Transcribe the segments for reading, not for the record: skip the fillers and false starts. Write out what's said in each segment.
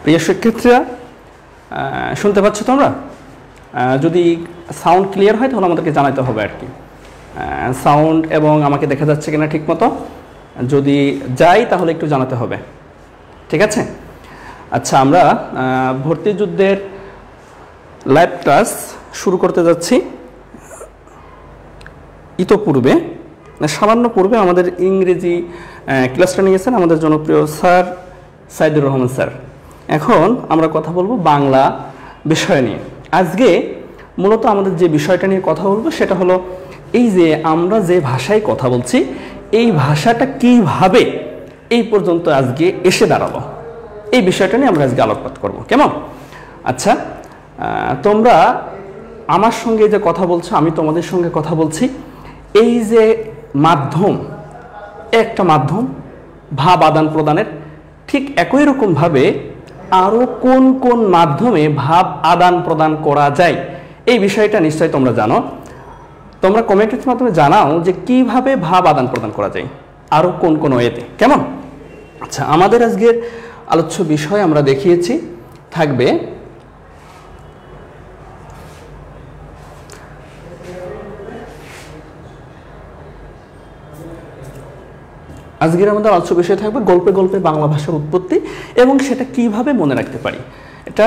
প্রিয় শিক্ষার্থীরা, শুনতে পাচ্ছ তোমরা? যদি সাউন্ড ক্লিয়ার হয় তাহলে আমাদেরকে জানাতে হবে আর কি, সাউন্ড এবং আমাকে দেখা যাচ্ছে কিনা ঠিক মতো। যদি যাই তাহলে একটু জানাতে হবে, ঠিক আছে? আচ্ছা, আমরা ভর্তি যুদ্ধের লাইভ ক্লাস শুরু করতে যাচ্ছি। ইতোপূর্বে সামান্য পূর্বে আমাদের ইংরেজি ক্লাসটা নিয়েছেন আমাদের জনপ্রিয় স্যার সাইদুর রহমান স্যার। এখন আমরা কথা বলবো বাংলা বিষয় নিয়ে। আজকে মূলত আমাদের যে বিষয়টা নিয়ে কথা বলবো সেটা হলো এই যে আমরা যে ভাষায় কথা বলছি এই ভাষাটা কিভাবে এই পর্যন্ত আজকে এসে দাঁড়ালো, এই বিষয়টা নিয়ে আমরা আজকে আলোকপাত করব। কেমন? আচ্ছা, তোমরা আমার সঙ্গে যে কথা বলছো, আমি তোমাদের সঙ্গে কথা বলছি, এই যে মাধ্যম, একটা মাধ্যম ভাব আদান প্রদানের, ঠিক একই রকমভাবে আরও কোন কোন মাধ্যমে ভাব আদান প্রদান করা যায় এই বিষয়টা নিশ্চয়ই তোমরা জানো। তোমরা কমেন্টের মাধ্যমে জানাও যে কিভাবে ভাব আদান প্রদান করা যায় আরও কোন কোন ওয়েতে। কেমন? আচ্ছা, আমাদের আজকের আলোচ্য বিষয় আমরা দেখিয়েছি থাকবে আজকের আমাদের আলোচ্য বিষয় থাকবে গল্পে গল্পে বাংলা ভাষার উৎপত্তি এবং সেটা কিভাবে মনে রাখতে পারি। এটা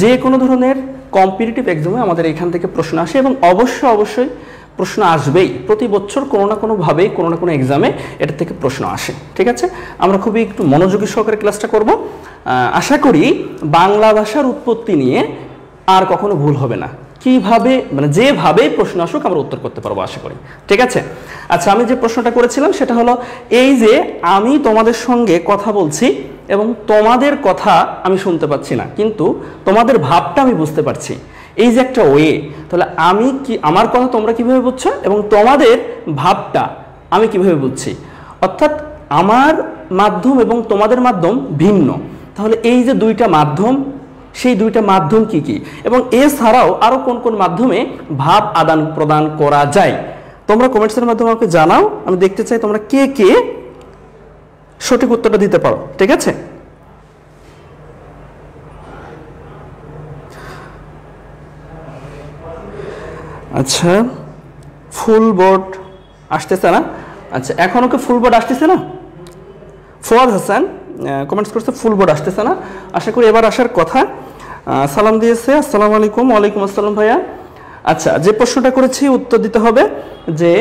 যে কোনো ধরনের কম্পিটিটিভ এক্সামে আমাদের এখান থেকে প্রশ্ন আসে এবং অবশ্যই প্রশ্ন আসবেই। প্রতি বছর কোনো না কোনোভাবেই কোনো না কোনো এক্সামে এটা থেকে প্রশ্ন আসে, ঠিক আছে? আমরা খুবই একটু মনোযোগী সহকারে ক্লাসটা করব। আশা করি বাংলা ভাষার উৎপত্তি নিয়ে আর কখনো ভুল হবে না। কিভাবে, মানে যেভাবে প্রশ্ন আসুক আমরা উত্তর করতে পারবো আশা করি, ঠিক আছে? আচ্ছা, আমি যে প্রশ্নটা করেছিলাম সেটা হলো এই যে আমি তোমাদের সঙ্গে কথা বলছি এবং তোমাদের কথা আমি শুনতে পাচ্ছি না, কিন্তু তোমাদের ভাবটা আমি বুঝতে পারছি। এই যে একটা ওয়ে, তাহলে আমি কি, আমার কথা তোমরা কিভাবে বুঝছো এবং তোমাদের ভাবটা আমি কিভাবে বুঝছি, অর্থাৎ আমার মাধ্যম এবং তোমাদের মাধ্যম ভিন্ন। তাহলে এই যে দুইটা মাধ্যম, সেই দুইটা মাধ্যম কি কি এবং এছাড়াও আরও কোন কোন মাধ্যমে ভাব আদান প্রদান করা যায় তোমরা কমেন্টসের মাধ্যমে আমাকে জানাও। আমি দেখতে চাই তোমরা কে কে সঠিক উত্তরটা দিতে পারো, ঠিক আছে? আচ্ছা, ফুল বোর্ড আসতেছে না? আচ্ছা, এখনও কি ফুল বোর্ড আসতেছে না? ফওয়াদ হাসান কমেন্টস করছে ফুল বোর্ড আসতেছে না, আশা করি এবার আসার কথা। সালাম দিয়েছে, আসসালামু আলাইকুম। ওয়ালাইকুম আসসালাম ভাইয়া। আচ্ছা, যে প্রশ্নটা করেছি উত্তর দিতে হবে যে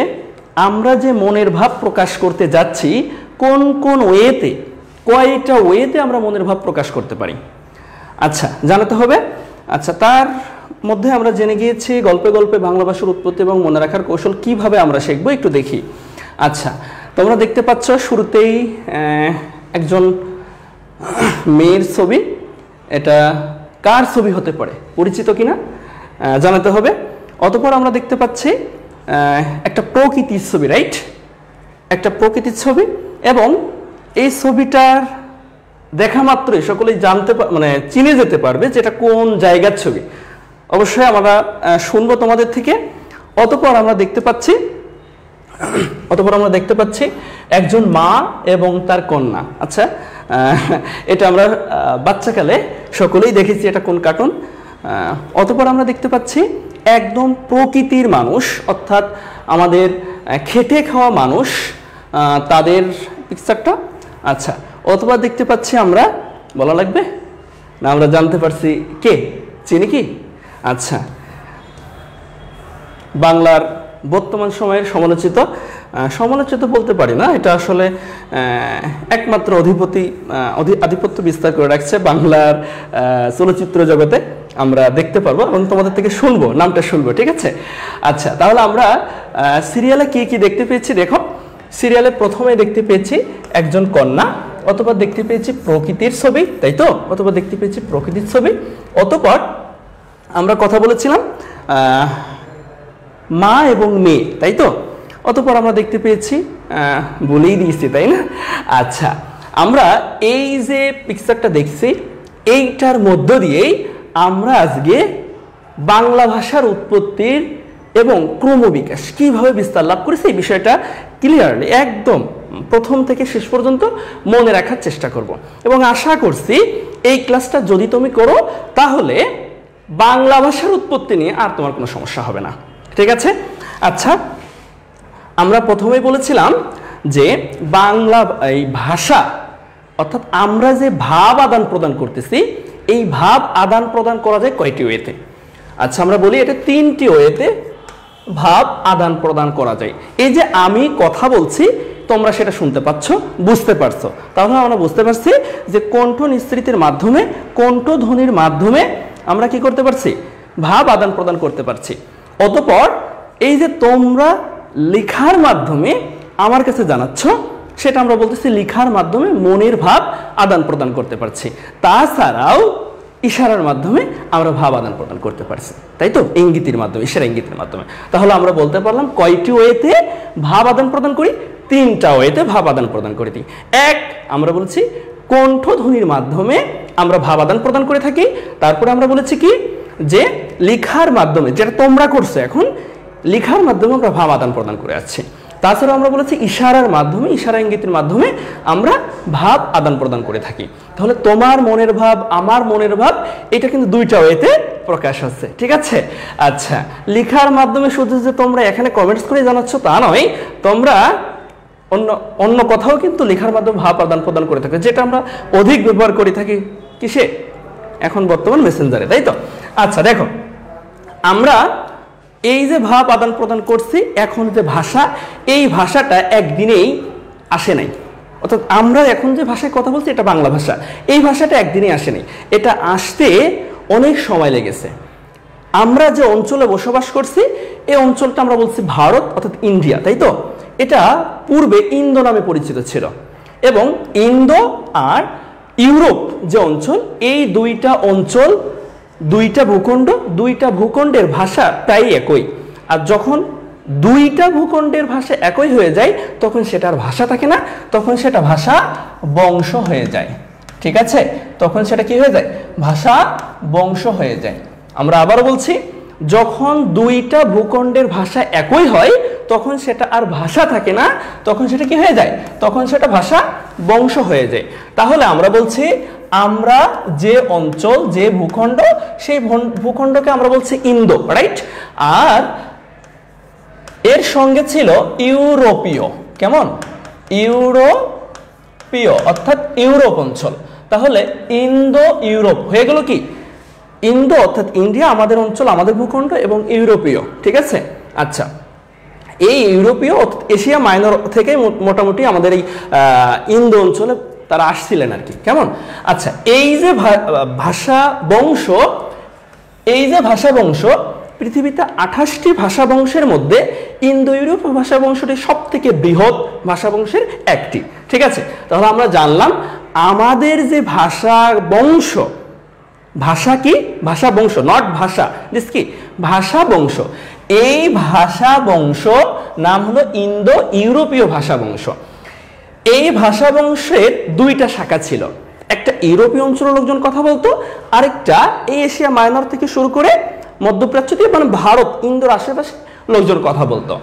আমরা যে মনের ভাব প্রকাশ করতে যাচ্ছি কোন কোন ওয়েতে, কয়টা ওয়েতে আমরা মনের ভাব প্রকাশ করতে পারি, আচ্ছা জানাতে হবে। আচ্ছা, তার মধ্যে আমরা জেনে গিয়েছি গল্পে গল্পে বাংলা ভাষার উৎপত্তি এবং মনে রাখার কৌশল কিভাবে আমরা শিখবো একটু দেখি। আচ্ছা, তোমরা দেখতে পাচ্ছ শুরুতেই একজন মেয়ের ছবি। এটা কার ছবি হতে পারে, পরিচিত কিনা জানাতে হবে। অতঃপর আমরা দেখতে পাচ্ছি একটা প্রকৃতির ছবি, রাইট? একটা প্রকৃতির ছবি এবং এই ছবিটার দেখা মাত্রই সকলেই জানতে মানে চিনে যেতে পারবে যে এটা কোন জায়গার ছবি। অবশ্যই আমরা শুনবো তোমাদের থেকে। অতঃপর আমরা দেখতে পাচ্ছি একজন মা এবং তার কন্যা। আচ্ছা, এটা আমরা বাচ্চাকালে সকলেই দেখেছি, এটা কোন কার্টুন। অতঃপর আমরা দেখতে পাচ্ছি একদম প্রকৃতির মানুষ, অর্থাৎ আমাদের খেটে খাওয়া মানুষ, তাদের পিকচারটা। আচ্ছা, অথবা দেখতে পাচ্ছি আমরা, বলা লাগবে না, আমরা জানতে পারছি কে, চিনি কি? আচ্ছা, বাংলার বর্তমান সময়ের সমালোচিত বলতে পারি না, এটা আসলে একমাত্র আধিপত্য বিস্তার করে রাখছে বাংলার চলচ্চিত্র জগতে। আমরা দেখতে পারবো এবং তোমাদের থেকে শুনবো, নামটা শুনবো, ঠিক আছে? আচ্ছা, তাহলে আমরা সিরিয়ালে কি কি দেখতে পেয়েছি দেখো। সিরিয়ালে প্রথমে দেখতে পেয়েছি একজন কন্যা, অথবা দেখতে পেয়েছি প্রকৃতির ছবি, তাই তো? অথবা দেখতে পেয়েছি প্রকৃতির ছবি। অতঃপর আমরা কথা বলেছিলাম মা এবং মেয়ে, তাই তো? অতঃপর আমরা দেখতে পেয়েছি, বলেই দিয়েছি তাই না? আচ্ছা, আমরা এই যে পিকচারটা দেখছি এইটার মধ্য দিয়েই আমরা আজকে বাংলা ভাষার উৎপত্তির এবং ক্রমবিকাশ কিভাবে বিস্তার লাভ করেছে এই বিষয়টা ক্লিয়ারলি একদম প্রথম থেকে শেষ পর্যন্ত মনে রাখার চেষ্টা করব এবং আশা করছি এই ক্লাসটা যদি তুমি করো তাহলে বাংলা ভাষার উৎপত্তি নিয়ে আর তোমার কোনো সমস্যা হবে না। ঠিক আছে? আচ্ছা, আমরা প্রথমেই বলেছিলাম যে বাংলা এই ভাষা অর্থাৎ আমরা যে ভাব আদান প্রদান করতেছি এই ভাব আদান প্রদান করা যায় কয়টি ওয়েতে? আচ্ছা, আমরা বলি এটা 3টি ওয়েতে ভাব আদান প্রদান করা যায়। এই যে আমি কথা বলছি তোমরা সেটা শুনতে পাচ্ছ, বুঝতে পারছো, তাহলে আমরা বুঝতে পারছি যে কণ্ঠ নিঃসৃতির মাধ্যমে, কণ্ঠধ্বনির মাধ্যমে আমরা কি করতে পারছি? ভাব আদান প্রদান করতে পারছি। অতঃপর এই যে তোমরা লেখার মাধ্যমে আমার কাছে জানাচ্ছ সেটা আমরা বলতেছি লেখার মাধ্যমে মনের ভাব আদান প্রদান করতে পারছি। তাছাড়াও ইশারার মাধ্যমে আমরা ভাব আদান প্রদান করতে পারছি, তাই তো? ইঙ্গিতের মাধ্যমে, ইশারা ইঙ্গিতের মাধ্যমে। তাহলে আমরা বলতে পারলাম কয়টি ওয়েতে ভাব আদান প্রদান করি? 3টা ওয়েতে ভাব আদান প্রদান করে দিই। এক, আমরা বলছি কণ্ঠধ্বনির মাধ্যমে আমরা ভাব আদান প্রদান করে থাকি। তারপরে আমরা বলেছি কি যে লেখার মাধ্যমে, যেটা তোমরা করছো এখন, লেখার মাধ্যমে আমরা ভাব আদান প্রদান করে আসছি। তাছাড়া আমরা বলেছি ইশারার মাধ্যমে, ইশারা ইঙ্গিতের মাধ্যমে আমরা ভাব আদান প্রদান করে থাকি। তাহলে তোমার মনের ভাব, আমার মনের ভাব, এটা কিন্তু 2টা ওয়েতে প্রকাশ হচ্ছে। ঠিক আছে? আচ্ছা, লেখার মাধ্যমে শুধু যে তোমরা এখানে কমেন্টস করে জানাচ্ছ তা নয়, তোমরা অন্য কথাও কিন্তু লেখার মাধ্যমে ভাব আদান প্রদান করে থাকি, যেটা আমরা অধিক ব্যবহার করে থাকি কিসে? এখন বর্তমান মেসেঞ্জারে, তাই তো? আচ্ছা দেখো, আমরা এই যে ভাব আদান প্রদান করছি, এখন যে ভাষা, এই ভাষাটা একদিনেই আসে নাই। অর্থাৎ আমরা এখন যে ভাষায় কথা বলছি এটা বাংলা ভাষা, এই ভাষাটা একদিনেই আসে নাই, এটা আসতে অনেক সময় লেগেছে। আমরা যে অঞ্চলে বসবাস করছি এই অঞ্চলটা আমরা বলছি ভারত অর্থাৎ ইন্ডিয়া, তাই তো? এটা পূর্বে ইন্দো নামে পরিচিত ছিল এবং ইন্দো আর ইউরোপ যে অঞ্চল, এই 2টা অঞ্চল, 2টা ভূখণ্ড, 2টা ভূখণ্ডের ভাষা প্রায় একই। আর যখন 2টা ভূখণ্ডের ভাষা একই হয়ে যায় তখন সেটা আর ভাষা থাকে না, তখন সেটা ভাষা বংশ হয়ে যায়। ঠিক আছে? তখন সেটা কি হয়ে যায়? ভাষা বংশ হয়ে যায়। আমরা আবারও বলছি, যখন 2টা ভূখণ্ডের ভাষা একই হয় তখন সেটা আর ভাষা থাকে না, তখন সেটা কি হয়ে যায়? তখন সেটা ভাষা বংশ হয়ে যায়। তাহলে আমরা বলছি আমরা যে অঞ্চল, যে ভূখণ্ড, সেই ভূখণ্ডকে আমরা বলছি ইন্দো, রাইট? আর এর সঙ্গে ছিল ইউরোপীয়। কেমন? ইউরোপীয় অর্থাৎ ইউরোপ অঞ্চল। তাহলে ইন্দো ইউরোপ হয়ে গেল কি? ইন্দো অর্থাৎ ইন্ডিয়া আমাদের অঞ্চল, আমাদের ভূখণ্ড, এবং ইউরোপীয়। ঠিক আছে? আচ্ছা, এই ইউরোপীয় এশিয়া মাইনর থেকে মোটামুটি আমাদের এই ইন্দো অঞ্চলে তারা আসছিলেন আর কি। কেমন? আচ্ছা, এই যে ভাষা বংশ, এই যে ভাষা বংশ, পৃথিবীতে 28টি ভাষা বংশের মধ্যে ইন্দো ইউরোপীয় ভাষা বংশটি সব থেকে বৃহৎ ভাষা বংশের একটি। ঠিক আছে? তাহলে আমরা জানলাম আমাদের যে ভাষা বংশ, ভাষা কি? ভাষা বংশ, নট ভাষা, দিস কি? ভাষা বংশ। এই ভাষা বংশ নাম হলো ইন্দো ইউরোপীয় ভাষা বংশ। এই ভাষা বংশের 2টা শাখা ছিল, একটা ইউরোপীয় অঞ্চলের লোকজন কথা বলতো, আরেকটা এই এশিয়া মাইনর থেকে শুরু করে মধ্যপ্রাচ্য দিয়ে মানে ভারত, ইন্দোর আশেপাশে লোকজন কথা বলতো।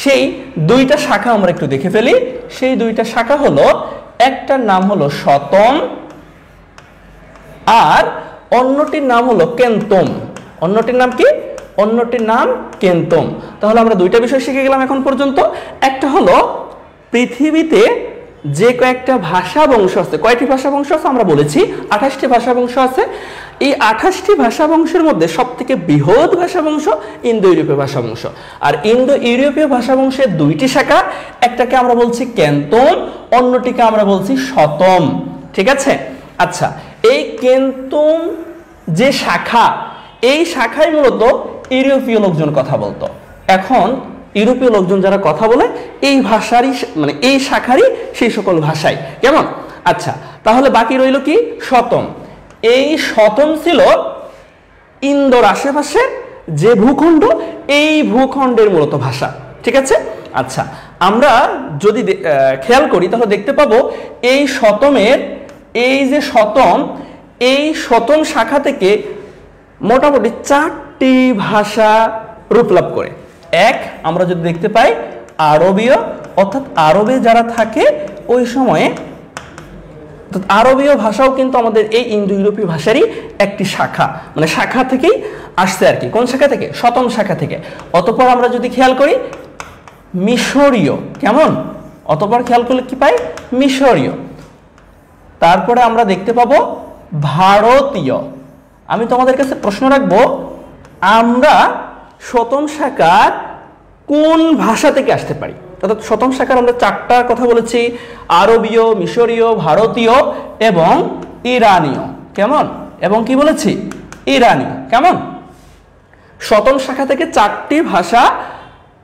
সেই 2টা শাখা আমরা একটু দেখে ফেলি। সেই 2টা শাখা হলো, একটার নাম হলো শতম আর অন্যটির নাম হলো কেন্তম। অন্যটির নাম কি? অন্যটির নাম কেন্তম। তাহলে আমরা 2টা বিষয় শিখে গেলাম এখন পর্যন্ত। একটা হলো পৃথিবীতে যে কয়েকটা ভাষা বংশ আছে, কয়টি ভাষা বংশ আছে আমরা বলেছি? 28টি ভাষা বংশ আছে। এই 28টি ভাষা বংশের মধ্যে সব থেকে বৃহৎ ভাষা বংশ ইন্দো ইউরোপীয় ভাষা বংশ। আর ইন্দো ইউরোপীয় ভাষা বংশের 2টি শাখা, একটাকে আমরা বলছি কেন্তম, অন্যটিকে আমরা বলছি শতম। ঠিক আছে? আচ্ছা, এই কেন্তম যে শাখা, এই শাখায় মূলত ইউরোপীয় লোকজন কথা বলতো। এখন ইউরোপীয় লোকজন যারা কথা বলে এই ভাষারই মানে এই শাখারই সেই সকল ভাষায়। কেমন? আচ্ছা, তাহলে বাকি রইল কি? শতম। এই শতম ছিল ইন্দোর আশেপাশে যে ভূখণ্ড, এই ভূখণ্ডের মূলত ভাষা। ঠিক আছে? আচ্ছা, আমরা যদি খেয়াল করি তাহলে দেখতে পাবো এই শতমের, এই যে শতম, এই শতম শাখা থেকে মোটামুটি 4টি ভাষা রূপ লাভ করে। এক, আমরা যদি দেখতে পাই আরবীয়, অর্থাৎ আরবে যারা থাকে ওই সময়ে আরবীয় ভাষাও কিন্তু আমাদের এই ইন্দো ইউরোপীয় ভাষারই একটি শাখা, মানে শাখা থেকেই আসছে আর কি। কোন শাখা থেকে? শতম শাখা থেকে। অতঃপর আমরা যদি খেয়াল করি মিশরীয়, কেমন? অতঃপর খেয়াল করলে কি পাই? মিশরীয়। তারপরে আমরা দেখতে পাবো ভারতীয়। আমি তোমাদের কাছে প্রশ্ন রাখবো, আমরা শতম শাখার কোন ভাষা থেকে আসতে পারি? অর্থাৎ শতম শাখার আমরা চারটার কথা বলেছি, আরবীয়, মিশরীয়, ভারতীয় এবং ইরানীয়, কেমন? এবং কি বলেছি? ইরানীয়, কেমন? শতম শাখা থেকে চারটি ভাষা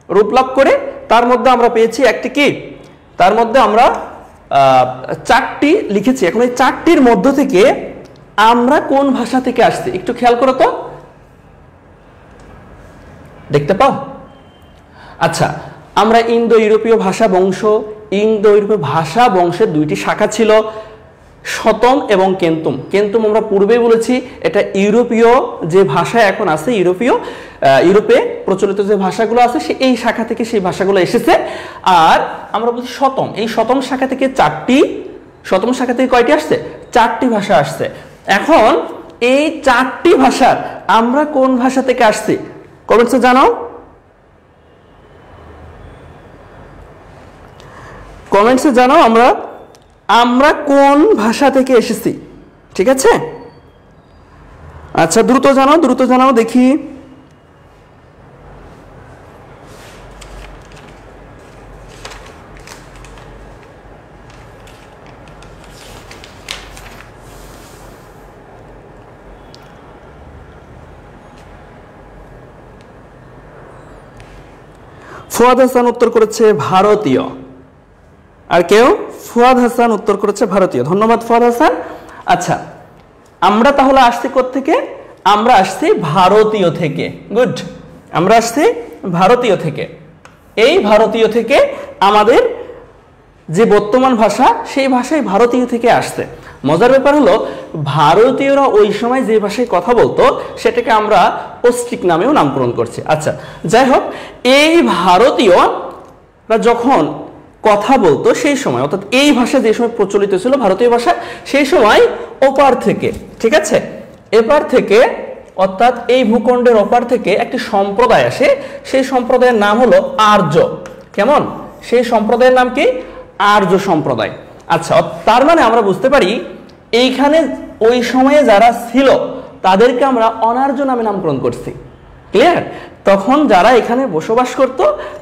রূপলাভ করে তার মধ্যে আমরা পেয়েছি একটি কি, তার মধ্যে আমরা চারটি লিখেছি। এখন এই চারটির মধ্য থেকে আমরা কোন ভাষা থেকে আসছি একটু খেয়াল করো তো, দেখতে পাও? আচ্ছা, আমরা ইন্দো ইউরোপীয় ভাষা বংশ, ইন্দো ইউরোপীয় ভাষা বংশের দুইটি শাখা ছিল, শতম এবং কেন্তুম। কেন্তুম আমরা পূর্বেই বলেছি এটা ইউরোপীয় যে ভাষা এখন আছে, ইউরোপে প্রচলিত যে ভাষাগুলো আছে এই শাখা থেকে সেই ভাষাগুলো এসেছে। আর আমরা বলছি শতম, এই শতম শাখা থেকে শতম শাখা থেকে কয়টি আসছে? চারটি ভাষা আসছে। এখন এই চারটি ভাষার আমরা কোন ভাষা থেকে আসছি কমেন্টসে জানাও, কমেন্টসে জানাও আমরা কোন ভাষা থেকে এসেছি, ঠিক আছে? আচ্ছা দ্রুত জানাও দেখি। ফুয়াদ হাসান উত্তর করেছে ভারতীয়। আর কেউ? ফুয়াদ হাসান উত্তর করেছে ভারতীয়। ধন্যবাদ ফুয়াদ হাসান। আচ্ছা, আমরা তাহলে আসছি কোত্থেকে? আমরা আসছি ভারতীয় থেকে। গুড, আমরা আসছি ভারতীয় থেকে। এই ভারতীয় থেকে আমাদের যে বর্তমান ভাষা সেই ভাষাই ভারতীয় থেকে আসছে। মজার ব্যাপার হলো ভারতীয়রা ওই সময় যে ভাষায় কথা বলতো সেটাকে আমরা অস্ট্রিক নামেও নামকরণ করছি। আচ্ছা যাই হোক, এই ভারতীয়রা যখন কথা বলতো সেই সময়, অর্থাৎ এই ভাষা যে সময় প্রচলিত ছিল ভারতীয় ভাষা, সেই সময় ওপার থেকে, ঠিক আছে, এপার থেকে অর্থাৎ এই ভূখণ্ডের ওপার থেকে একটি সম্প্রদায় আসে। সেই সম্প্রদায়ের নাম হলো আর্য। কেমন? সেই সম্প্রদায়ের নাম কি? আর্য সম্প্রদায়। আচ্ছা, তার মানে আমরা বুঝতে পারি এইখানে ওই সময়ে যারা ছিল তাদেরকে আমরা অনার্য নামে নামকরণ করছি। ক্লিয়ার? তখন যারা এখানে বসবাস করত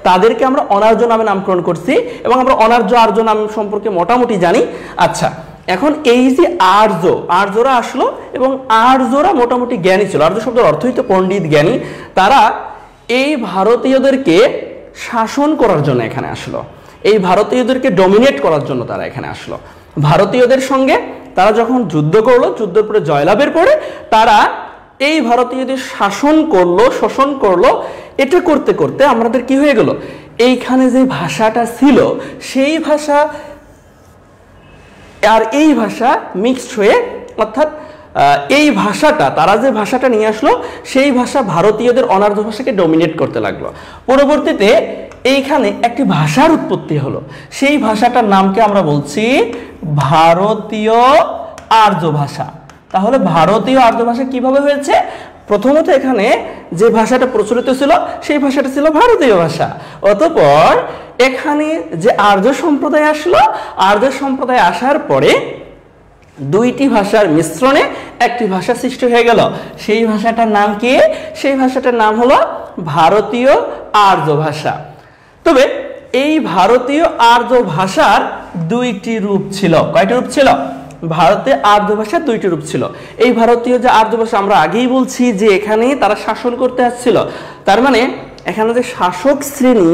তাদেরকে আমরা অনার্য নামে নামকরণ করছি এবং আমরা অনার্য আর্য নাম সম্পর্কে মোটামুটি জানি। আচ্ছা, এখন এই যে আর্যরা আসলো এবং আর্যরা মোটামুটি জ্ঞানী ছিল। আর্য শব্দের অর্থই তো পণ্ডিত, জ্ঞানী। তারা এই ভারতীয়দেরকে শাসন করার জন্য এখানে আসলো, এই ভারতীয়দেরকে ডমিনেট করার জন্য তারা এখানে আসলো। ভারতীয়দের সঙ্গে তারা যখন যুদ্ধ করলো, যুদ্ধের পরে জয়লাভের পরে তারা এই ভারতীয়দের শাসন করলো, শোষণ করলো। এটা করতে করতে আমাদের কি হয়ে গেল, এইখানে যে ভাষাটা ছিল সেই ভাষা আর এই ভাষা মিক্সড হয়ে, অর্থাৎ এই ভাষাটা, তারা যে ভাষাটা নিয়ে আসলো সেই ভাষা ভারতীয়দের অনার্য ভাষাকে ডমিনেট করতে লাগলো। পরবর্তীতে এইখানে একটি ভাষার উৎপত্তি হলো, সেই ভাষাটার নামকে আমরা বলছি ভারতীয় আর্য ভাষা। তাহলে ভারতীয় আর্য ভাষা কিভাবে হয়েছে? প্রথমত এখানে যে ভাষাটা প্রচলিত ছিল সেই ভাষাটা ছিল ভারতীয় ভাষা। অতঃপর এখানে যে আর্য সম্প্রদায় আসলো, আর্য সম্প্রদায় আসার পরে দুইটি ভাষার মিশ্রণে একটি ভাষা সৃষ্টি হয়ে গেল। সেই ভাষাটার নাম কি? সেই ভাষাটার নাম হলো ভারতীয় আর্য ভাষা। তবে এই ভারতীয় আর্য ভাষার দুইটি রূপ ছিল। কয়টি রূপ ছিল? ভারতে আর্য ভাষার দুইটি রূপ ছিল। এই ভারতীয় যে আর্য ভাষা, আমরা আগেই বলছি যে এখানে তারা শাসন করতে আসছিল। তার মানে এখানে যে শাসক শ্রেণী,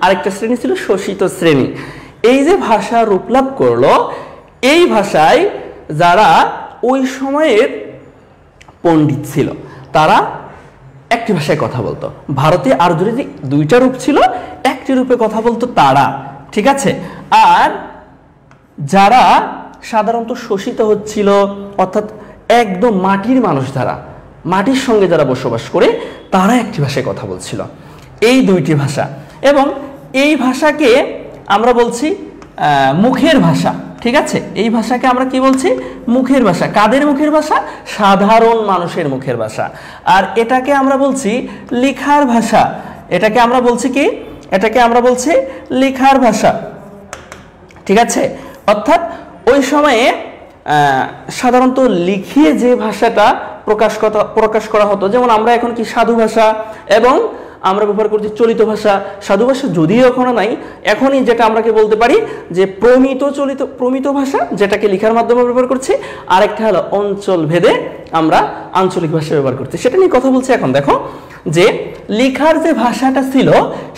আরেকটা শ্রেণী ছিল শোষিত শ্রেণী। এই যে ভাষা রূপলাভ করলো, এই ভাষায় যারা ওই সময়ের পণ্ডিত ছিল তারা একটি ভাষায় কথা বলতো। ভারতীয় আর্যের যে দুইটা রূপ ছিল, একটি রূপে কথা বলতো তারা, ঠিক আছে। আর যারা সাধারণত শোষিত হচ্ছিল, অর্থাৎ একদম মাটির মানুষ, যারা মাটির সঙ্গে যারা বসবাস করে, তারা একটি ভাষায় কথা বলছিল। এই দুইটি ভাষা, এবং এই ভাষাকে আমরা বলছি মুখের ভাষা, ঠিক আছে? এই ভাষাকে আমরা কি বলছি? মুখের ভাষা। কাদের মুখের ভাষা? সাধারণ মানুষের মুখের ভাষা। আর এটাকে আমরা বলছি লেখার ভাষা। এটাকে আমরা বলছি কি? এটাকে আমরা বলছি লেখার ভাষা, ঠিক আছে? অর্থাৎ ওই সময়ে সাধারণত লিখিয়ে যে ভাষাটা প্রকাশ করা হতো, যেমন আমরা এখন কি সাধু ভাষা এবং আমরা ব্যবহার করছি চলিত ভাষা। সাধু ভাষা যদিও এখনো নাই, এখনই যেটা আমরা কি বলতে পারি যে প্রমিত ভাষা, যেটাকে লেখার মাধ্যমে ব্যবহার করছি। আরেকটা হলো অঞ্চল ভেদে আমরা আঞ্চলিক ভাষা ব্যবহার করছি। সেটা নিয়ে কথা বলছি এখন। দেখো যে লেখার যে ভাষাটা ছিল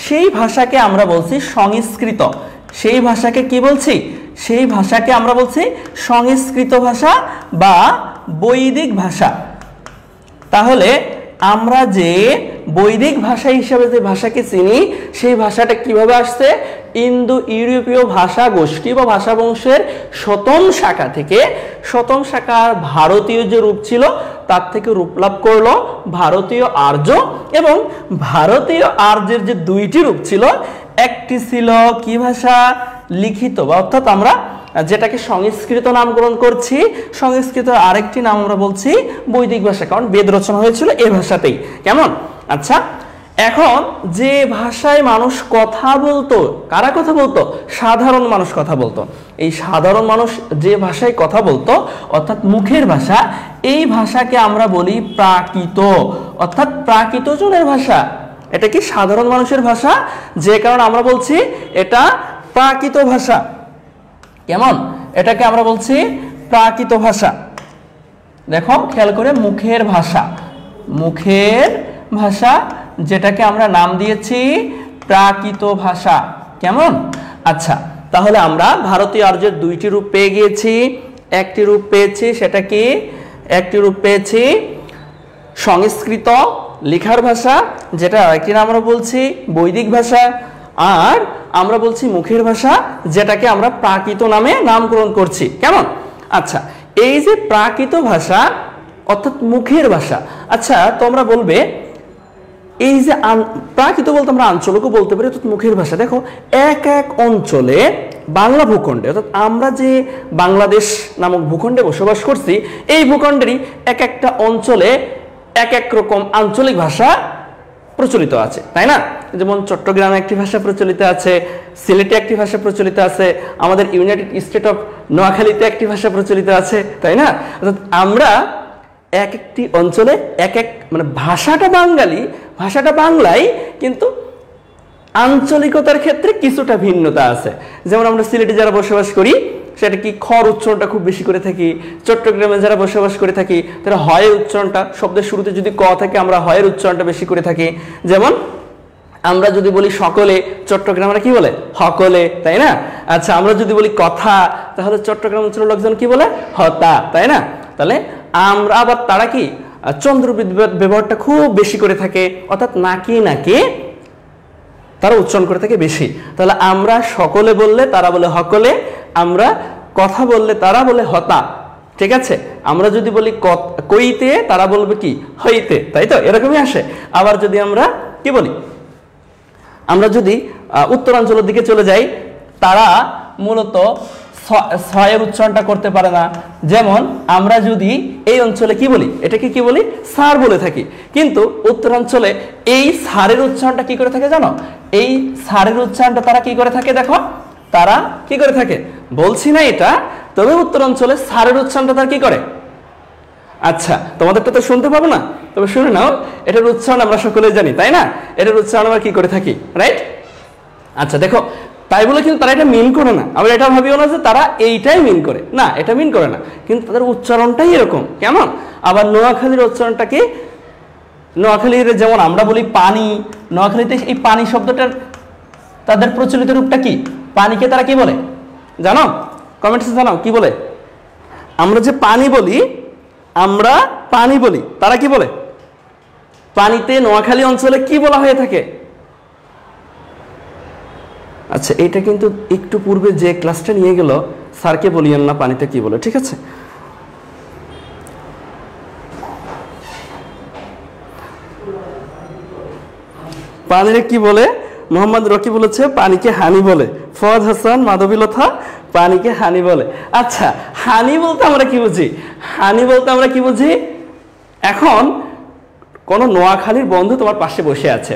সেই ভাষাকে আমরা বলছি সংস্কৃত। সেই ভাষাকে কি বলছি? সেই ভাষাকে আমরা বলছি সংস্কৃত ভাষা বা বৈদিক ভাষা। তাহলে আমরা যে বৈদিক ভাষা হিসেবে যে ভাষাকে চিনি, সেই ভাষাটা কিভাবে আসছে? ইন্দো ইউরোপীয় ভাষা গোষ্ঠী বা ভাষা বংশের শতম শাখা থেকে, শতম শাখার ভারতীয় যে রূপ ছিল তার থেকে রূপ লাভ করলো ভারতীয় আর্য। এবং ভারতীয় আর্যের যে দুইটি রূপ ছিল, একটি ছিল কি ভাষা? লিখিত, বা অর্থাৎ আমরা যেটাকে সংস্কৃত নামকরণ করছি, সংস্কৃত আরেকটি নাম আমরা বলছি বৈদিক ভাষা, কারণ বেদ রচনা হয়েছিল এই ভাষাতেই। কেমন? আচ্ছা, এখন যে ভাষায় মানুষ কথা বলতো, কারা কথা বলতো? সাধারণ মানুষ কথা বলতো। এই সাধারণ মানুষ যে ভাষায় কথা বলতো, অর্থাৎ মুখের ভাষা, এই ভাষাকে আমরা বলি প্রাকৃত, অর্থাৎ প্রাকৃত জনের ভাষা। এটা কি সাধারণ মানুষের ভাষা, যে কারণে আমরা বলছি এটা প্রাকৃত ভাষা। কেমন? এটাকে আমরা বলছি প্রাকৃত ভাষা। দেখো খেয়াল করে, মুখের ভাষা, মুখের ভাষা, যেটাকে আমরা নাম দিয়েছি প্রাকৃত ভাষা। কেমন? আচ্ছা, তাহলে আমরা ভারতীয় আর্যের দুইটি রূপ পেয়ে গিয়েছি। একটি রূপ পেয়েছি, সেটা কি? একটি রূপ পেয়েছি সংস্কৃত লেখার ভাষা, যেটা আরেকটি নাম আমরা বলছি বৈদিক ভাষা। আর আমরা বলছি মুখের ভাষা, যেটাকে আমরা প্রাকৃত নামে নামকরণ করছি। কেমন? আচ্ছা, এই যে প্রাকৃত ভাষা অর্থাৎ মুখের ভাষা, আচ্ছা তোমরা বলবে এই যে প্রাকৃত বলতে আমরা আঞ্চলিকও বলতে পারি, অর্থাৎ মুখের ভাষা। দেখো এক এক অঞ্চলে বাংলা ভূখণ্ডে, অর্থাৎ আমরা যে বাংলাদেশ নামক ভূখণ্ডে বসবাস করছি, এই ভূখণ্ডেরই এক একটা অঞ্চলে এক এক রকম আঞ্চলিক ভাষা প্রচলিত আছে, তাই না? যেমন চট্টগ্রামে একটি ভাষা প্রচলিত আছে, সিলেটে একটি ভাষা প্রচলিত আছে, আমাদের ইউনাইটেড স্টেট অফ নোয়াখালীতে একটি ভাষা প্রচলিত আছে, তাই না? অর্থাৎ আমরা এক একটি অঞ্চলে এক এক, মানে ভাষাটা বাঙালি, ভাষাটা বাংলাই, কিন্তু আঞ্চলিকতার ক্ষেত্রে কিছুটা ভিন্নতা আছে। যেমন আমরা সিলেটে যারা বসবাস করি, সেটা কি খর উচ্চারণটা খুব বেশি করে থাকি। চট্টগ্রামে যারা বসবাস করে থাকি, তারা হয়ের উচ্চারণটা, শব্দের শুরুতে যদি ক থাকে আমরা হয়ের উচ্চারণটা বেশি করে থাকি। যেমন আমরা যদি বলি সকলে, চট্টগ্রামরা কি বলে? সকলে, তাই না? আচ্ছা, আমরা যদি বলি কথা, তাহলে চট্টগ্রাম অঞ্চলের লোকজন কি বলে? হতা, তাই না? তাহলে আমরা আবার তারা কি চন্দ্রবৃত্ত ব্যবহারটা খুব বেশি করে থাকে, অর্থাৎ নাকি নাকি তারা উচ্চারণ করে থাকে বেশি। তাহলে আমরা সকলে বললে তারা বলে হকলে, আমরা কথা বললে তারা বলে হতা, ঠিক আছে? আমরা যদি বলি কইতে, তারা বলবে কি? হইতে, তাই তো? এরকমই আসে। আবার যদি আমরা কি বলি, আমরা যদি উত্তরাঞ্চলের দিকে চলে যাই, তারা মূলত ছয়ের উচ্চারণটা করতে পারে না। যেমন আমরা যদি এই অঞ্চলে কি বলি, এটাকে কি বলি? সার বলে থাকি, কিন্তু উত্তরাঞ্চলে এই সারের উচ্চারণটা কি করে থাকে জানো? এই সারের উচ্চারণটা তারা কি করে থাকে? দেখো তারা কি করে থাকে, বলছি না এটা, তবে উত্তরাঞ্চলে সারের উচ্চারণটা তারা কি করে? আচ্ছা, তোমাদেরটা তো শুনতে পাবো না, তবে শুনে নাও, এটার উচ্চারণ আমরা সকলে জানি, তাই না? এটার উচ্চারণ আমরা কি করে থাকি, রাইট? আচ্ছা দেখো, তাই বলে কিন্তু তারা এটা মিন করে না। আমরা এটা ভাবিও না যে তারা এইটাই মিন করে, না, এটা মিন করে না, কিন্তু তাদের উচ্চারণটাই এরকম। কেমন? আবার নোয়াখালীর উচ্চারণটা কি? নোয়াখালীর যেমন আমরা বলি পানি, নোয়াখালীতে এই পানি শব্দটার তাদের প্রচলিত রূপটা কি? পানিকে তারা কি বলে জানো? কমেন্টসে জানাও কি বলে? আমরা যে পানি বলি, আমরা পানি বলি, তারা কি বলে? পানিতে নোয়াখালী অঞ্চলে কি বলা হয়ে থাকে? আচ্ছা, এটা কিন্তু একটু পূর্বে যে ক্লাসটা নিয়ে গেল, স্যারকে বলিয়েন না পানিতে কি বলে, ঠিক আছে? পানিরে কি বলে? মোহাম্মদ রকি বলেছে পানিকে হানি বলে, ফওয়াদ হাসান মাধবীলতা পানিকে হানি বলে। আচ্ছা, হানি বলতে আমরা কি বুঝি? হানি বলতে আমরা কি বুঝি? এখন কোন নোয়াখালীর বন্ধু তোমার পাশে বসে আছে,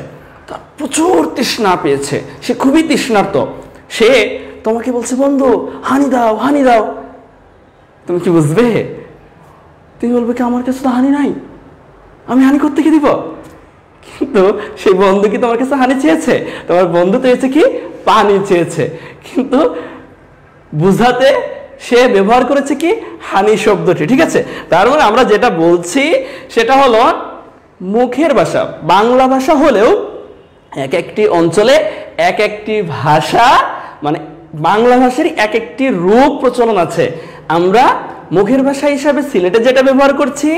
তার প্রচুর তৃষ্ণা পেয়েছে, সে খুবই তৃষ্ণার্ত, সে তোমাকে বলছে বন্ধু হানি দাও হানি দাও। তুমি কি বুঝবে? তুমি বলবে কি আমার কাছে তো হানি নাই, আমি হানি করতে কি দিব? কিন্তু সেই বন্ধু কি তোমার কাছে হানি চেয়েছে? তোমার বন্ধু চেয়েছে কি? পানি চেয়েছে। কিন্তু বুঝাতে সে ব্যবহার করেছে কি? হানি শব্দটি। ঠিক আছে, তার মানে আমরা যেটা বলছি সেটা হলো মুখের ভাষা, বাংলা ভাষা হলেও এক একটি অঞ্চলে এক একটি ভাষা, মানে বাংলা ভাষার এক একটি রূপ প্রচলন আছে। আমরা মুখের ভাষা হিসাবে সিলেটে যেটা ব্যবহার করছি,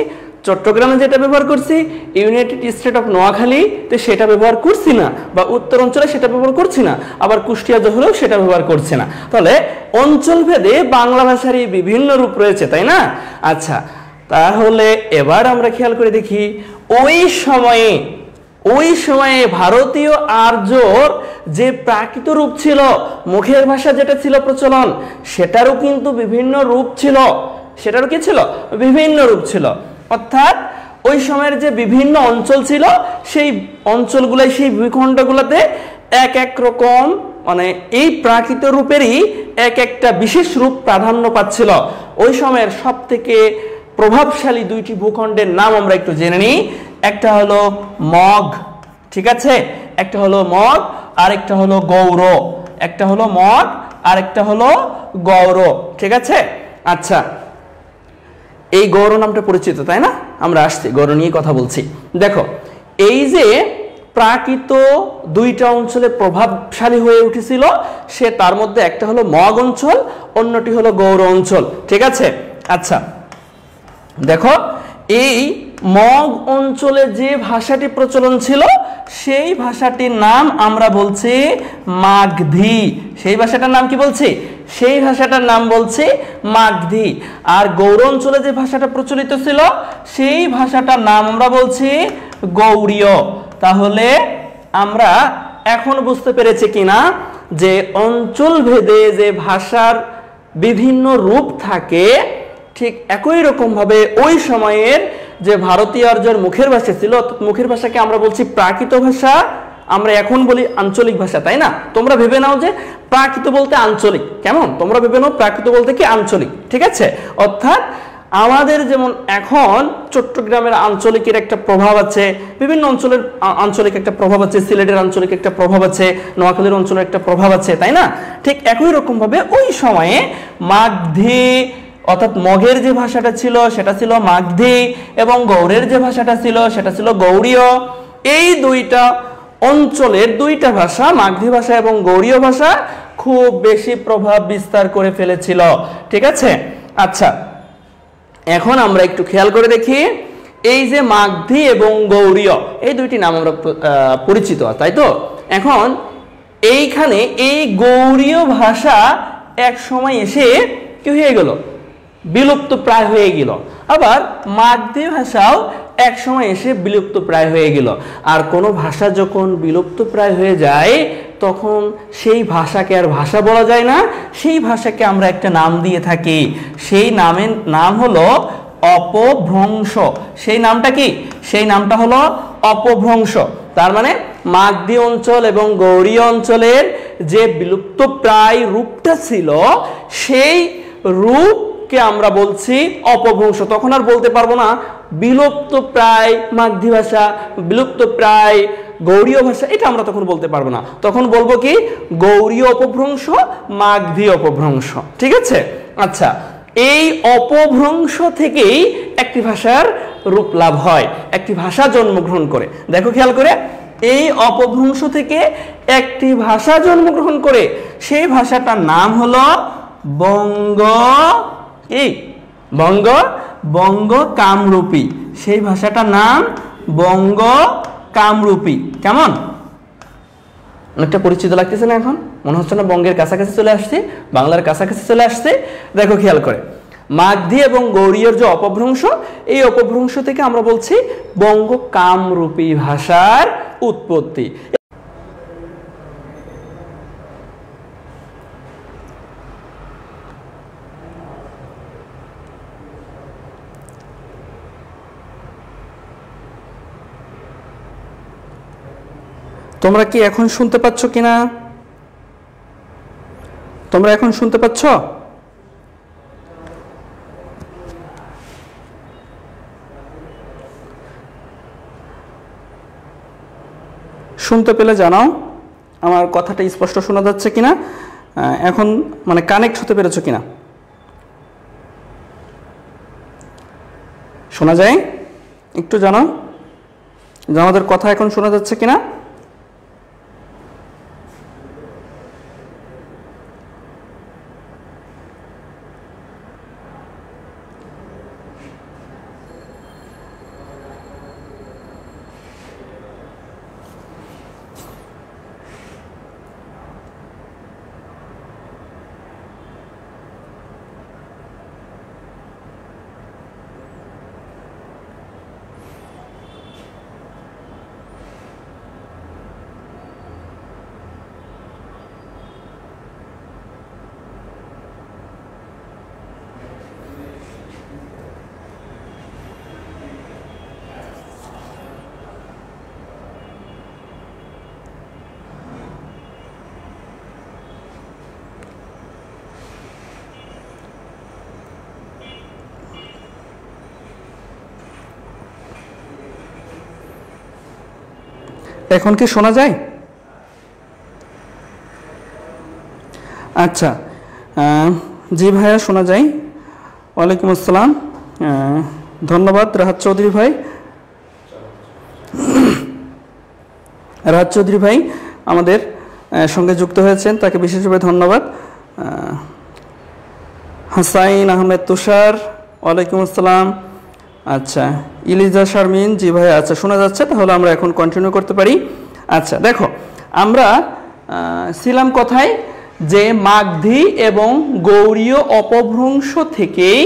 চট্টগ্রামে যেটা ব্যবহার করছি, ইউনাইটেড স্টেট অফ নোয়াখালীতে সেটা ব্যবহার করছি না, বা উত্তর অঞ্চলে সেটা ব্যবহার করছি না, আবার কুষ্টিয়া জহরেও সেটা ব্যবহার করছি না। তাহলে অঞ্চলভেদে বাংলা ভাষারই বিভিন্ন রূপ রয়েছে, তাই না? আচ্ছা, তাহলে এবার আমরা খেয়াল করে দেখি ওই সময়ে ভারতীয় আর্যর যে প্রাকৃত রূপ ছিল, মুখের ভাষা যেটা ছিল প্রচলন, সেটারও কিন্তু বিভিন্ন রূপ ছিল। সেটারও কি ছিল? বিভিন্ন রূপ ছিল। অর্থাৎ ওই সময়ের যে বিভিন্ন অঞ্চল ছিল, সেই অঞ্চলগুলো, সেই ভূখণ্ডগুলোতে এক এক রকম, মানে এই প্রাকৃত রূপেরই এক একটা বিশেষ রূপ প্রাধান্য পাচ্ছিল। ওই সময়ের সব থেকে প্রভাবশালী দুইটি ভূখণ্ডের নাম আমরা একটু জেনে নিই। একটা হলো মগ, ঠিক আছে, একটা হলো মগ আর একটা হলো গৌড়। একটা হলো মগ আর একটা হলো গৌড়, ঠিক আছে। আচ্ছা, এই গৌড় নামটা পরিচিত, তাই না? আমরা আসছি গৌড় নিয়ে কথা বলছি। দেখো, এই যে প্রাকৃত দুইটা অঞ্চলে প্রভাবশালী হয়ে উঠেছিল, সে তার মধ্যে একটা হলো মগ অঞ্চল, অন্যটি হলো গৌড় অঞ্চল, ঠিক আছে। আচ্ছা, দেখো, এই মগ অঞ্চলে যে ভাষাটি প্রচলন ছিল, সেই ভাষাটির নাম আমরা বলছি মাগধী। সেই ভাষাটার নাম কি বলছি? সেই ভাষাটার নাম বলছি মাগধী। আর গৌড় অঞ্চলে যে ভাষাটা প্রচলিত ছিল, সেই ভাষাটার নাম আমরা বলছি গৌড়ীয়। তাহলে আমরা এখন বুঝতে পেরেছি কিনা যে অঞ্চল ভেদে যে ভাষার বিভিন্ন রূপ থাকে, ঠিক একই রকম ভাবে ওই সময়ের যে ভারতীয় আর্যের মুখের ভাষা ছিল, মুখের ভাষাকে আমরা বলছি প্রাকৃত ভাষা, আমরা এখন বলি আঞ্চলিক ভাষা, তাই না? তোমরা ভেবে নাও যে প্রাকৃত বলতে আঞ্চলিক, কেমন? তোমরা ভেবে নাও প্রাকৃত বলতে কি আঞ্চলিক, ঠিক আছে। অর্থাৎ আমাদের যেমন এখন চট্টগ্রামের আঞ্চলিকের একটা প্রভাব আছে, বিভিন্ন অঞ্চলের আঞ্চলিক একটা প্রভাব আছে, সিলেটের আঞ্চলিক একটা প্রভাব আছে, নোয়াখালীর অঞ্চলের একটা প্রভাব আছে, তাই না? ঠিক একই রকম ভাবে ওই সময়ে মাগধী, অর্থাৎ মগের যে ভাষাটা ছিল সেটা ছিল মাগধী, এবং গৌড়ের যে ভাষাটা ছিল সেটা ছিল গৌড়ীয়। এই দুইটা অঞ্চলের দুইটা ভাষা, মাগধী ভাষা এবং গৌড়ীয় ভাষা, খুব বেশি প্রভাব বিস্তার করে ফেলেছিল, ঠিক আছে। আচ্ছা, এখন আমরা একটু খেয়াল করে দেখি, এই যে মাগধী এবং গৌড়ীয় এই দুইটি নাম আমরা পরিচিত, তাই তো? এখন এইখানে এই গৌড়ীয় ভাষা এক সময় এসে কি হয়ে গেল? বিলুপ্ত প্রায় হয়ে গেল। আবার মাগধী ভাষাও এক সময় এসে বিলুপ্ত প্রায় হয়ে গেল। আর কোনো ভাষা যখন বিলুপ্ত প্রায় হয়ে যায়, তখন সেই ভাষাকে আর ভাষা বলা যায় না, সেই ভাষাকে আমরা একটা নাম দিয়ে থাকি। সেই নামের নাম হলো অপভ্রংশ। সেই নামটা কি? সেই নামটা হলো অপভ্রংশ। তার মানে মাগধী অঞ্চল এবং গৌড়ীয় অঞ্চলের যে বিলুপ্ত প্রায় রূপটা ছিল, সেই রূপকে আমরা বলছি অপভ্রংশ। তখন আর বলতে পারবো না বিলুপ্ত প্রায় মাগধী ভাষা, বিলুপ্ত প্রায় গৌড়ীয় ভাষা, এটা আমরা তখন বলতে পারবো না। তখন বলবো কি? গৌড়ীয় অপভ্রংশ, মাগধী অপভ্রংশ, ঠিক আছে। আচ্ছা, এই অপভ্রংশ থেকেই একটি ভাষার রূপ লাভ হয়, একটি ভাষা জন্মগ্রহণ করে। দেখো খেয়াল করে, এই অপভ্রংশ থেকে একটি ভাষা জন্মগ্রহণ করে, সেই ভাষাটার নাম হলো বঙ্গ, কি? বঙ্গ কামরূপী। সেই ভাষাটার নাম বঙ্গ কামরূপী। কেমন? অনেকটা পরিচিত লাগতেছে না? এখন মনে হচ্ছে না বঙ্গের কাছাকাছি চলে আসছে, বাংলার কাছাকাছি চলে আসছে? দেখো খেয়াল করে, মাগধী এবং গৌড়ীয়র যে অপভ্রংশ, এই অপভ্রংশ থেকে আমরা বলছি বঙ্গ কামরূপী ভাষার উৎপত্তি। তোমরা কি এখন শুনতে পাচ্ছ কিনা? তোমরা এখন শুনতে পাচ্ছ? শুনতে পেলে জানাও আমার কথাটা স্পষ্ট শোনা যাচ্ছে কিনা, এখন মানে কানেক্ট হতে পেরেছো কিনা। শোনা যায়? একটু জানাও যে আমাদের কথা এখন শোনা যাচ্ছে কিনা। এখন কি শোনা যায়? আচ্ছা, জি ভাইয়া শোনা যায়। ওয়ালাইকুম আসসালাম, ধন্যবাদ রাহাত চৌধুরী ভাই। রাহাত চৌধুরী ভাই আমাদের সঙ্গে যুক্ত হয়েছেন, তাকে বিশেষভাবে ধন্যবাদ। হাসাইন আহমেদ তুষার, ওয়ালাইকুম আসসালাম। আচ্ছা, ইলিজা শারমিন, জি ভাই আচ্ছা শোনা যাচ্ছে, তাহলে আমরা এখন কন্টিনিউ করতে পারি। আচ্ছা দেখো, আমরা ছিলাম কথায় যে মাগধী এবং গৌড়ীয় অপভ্রংশ থেকেই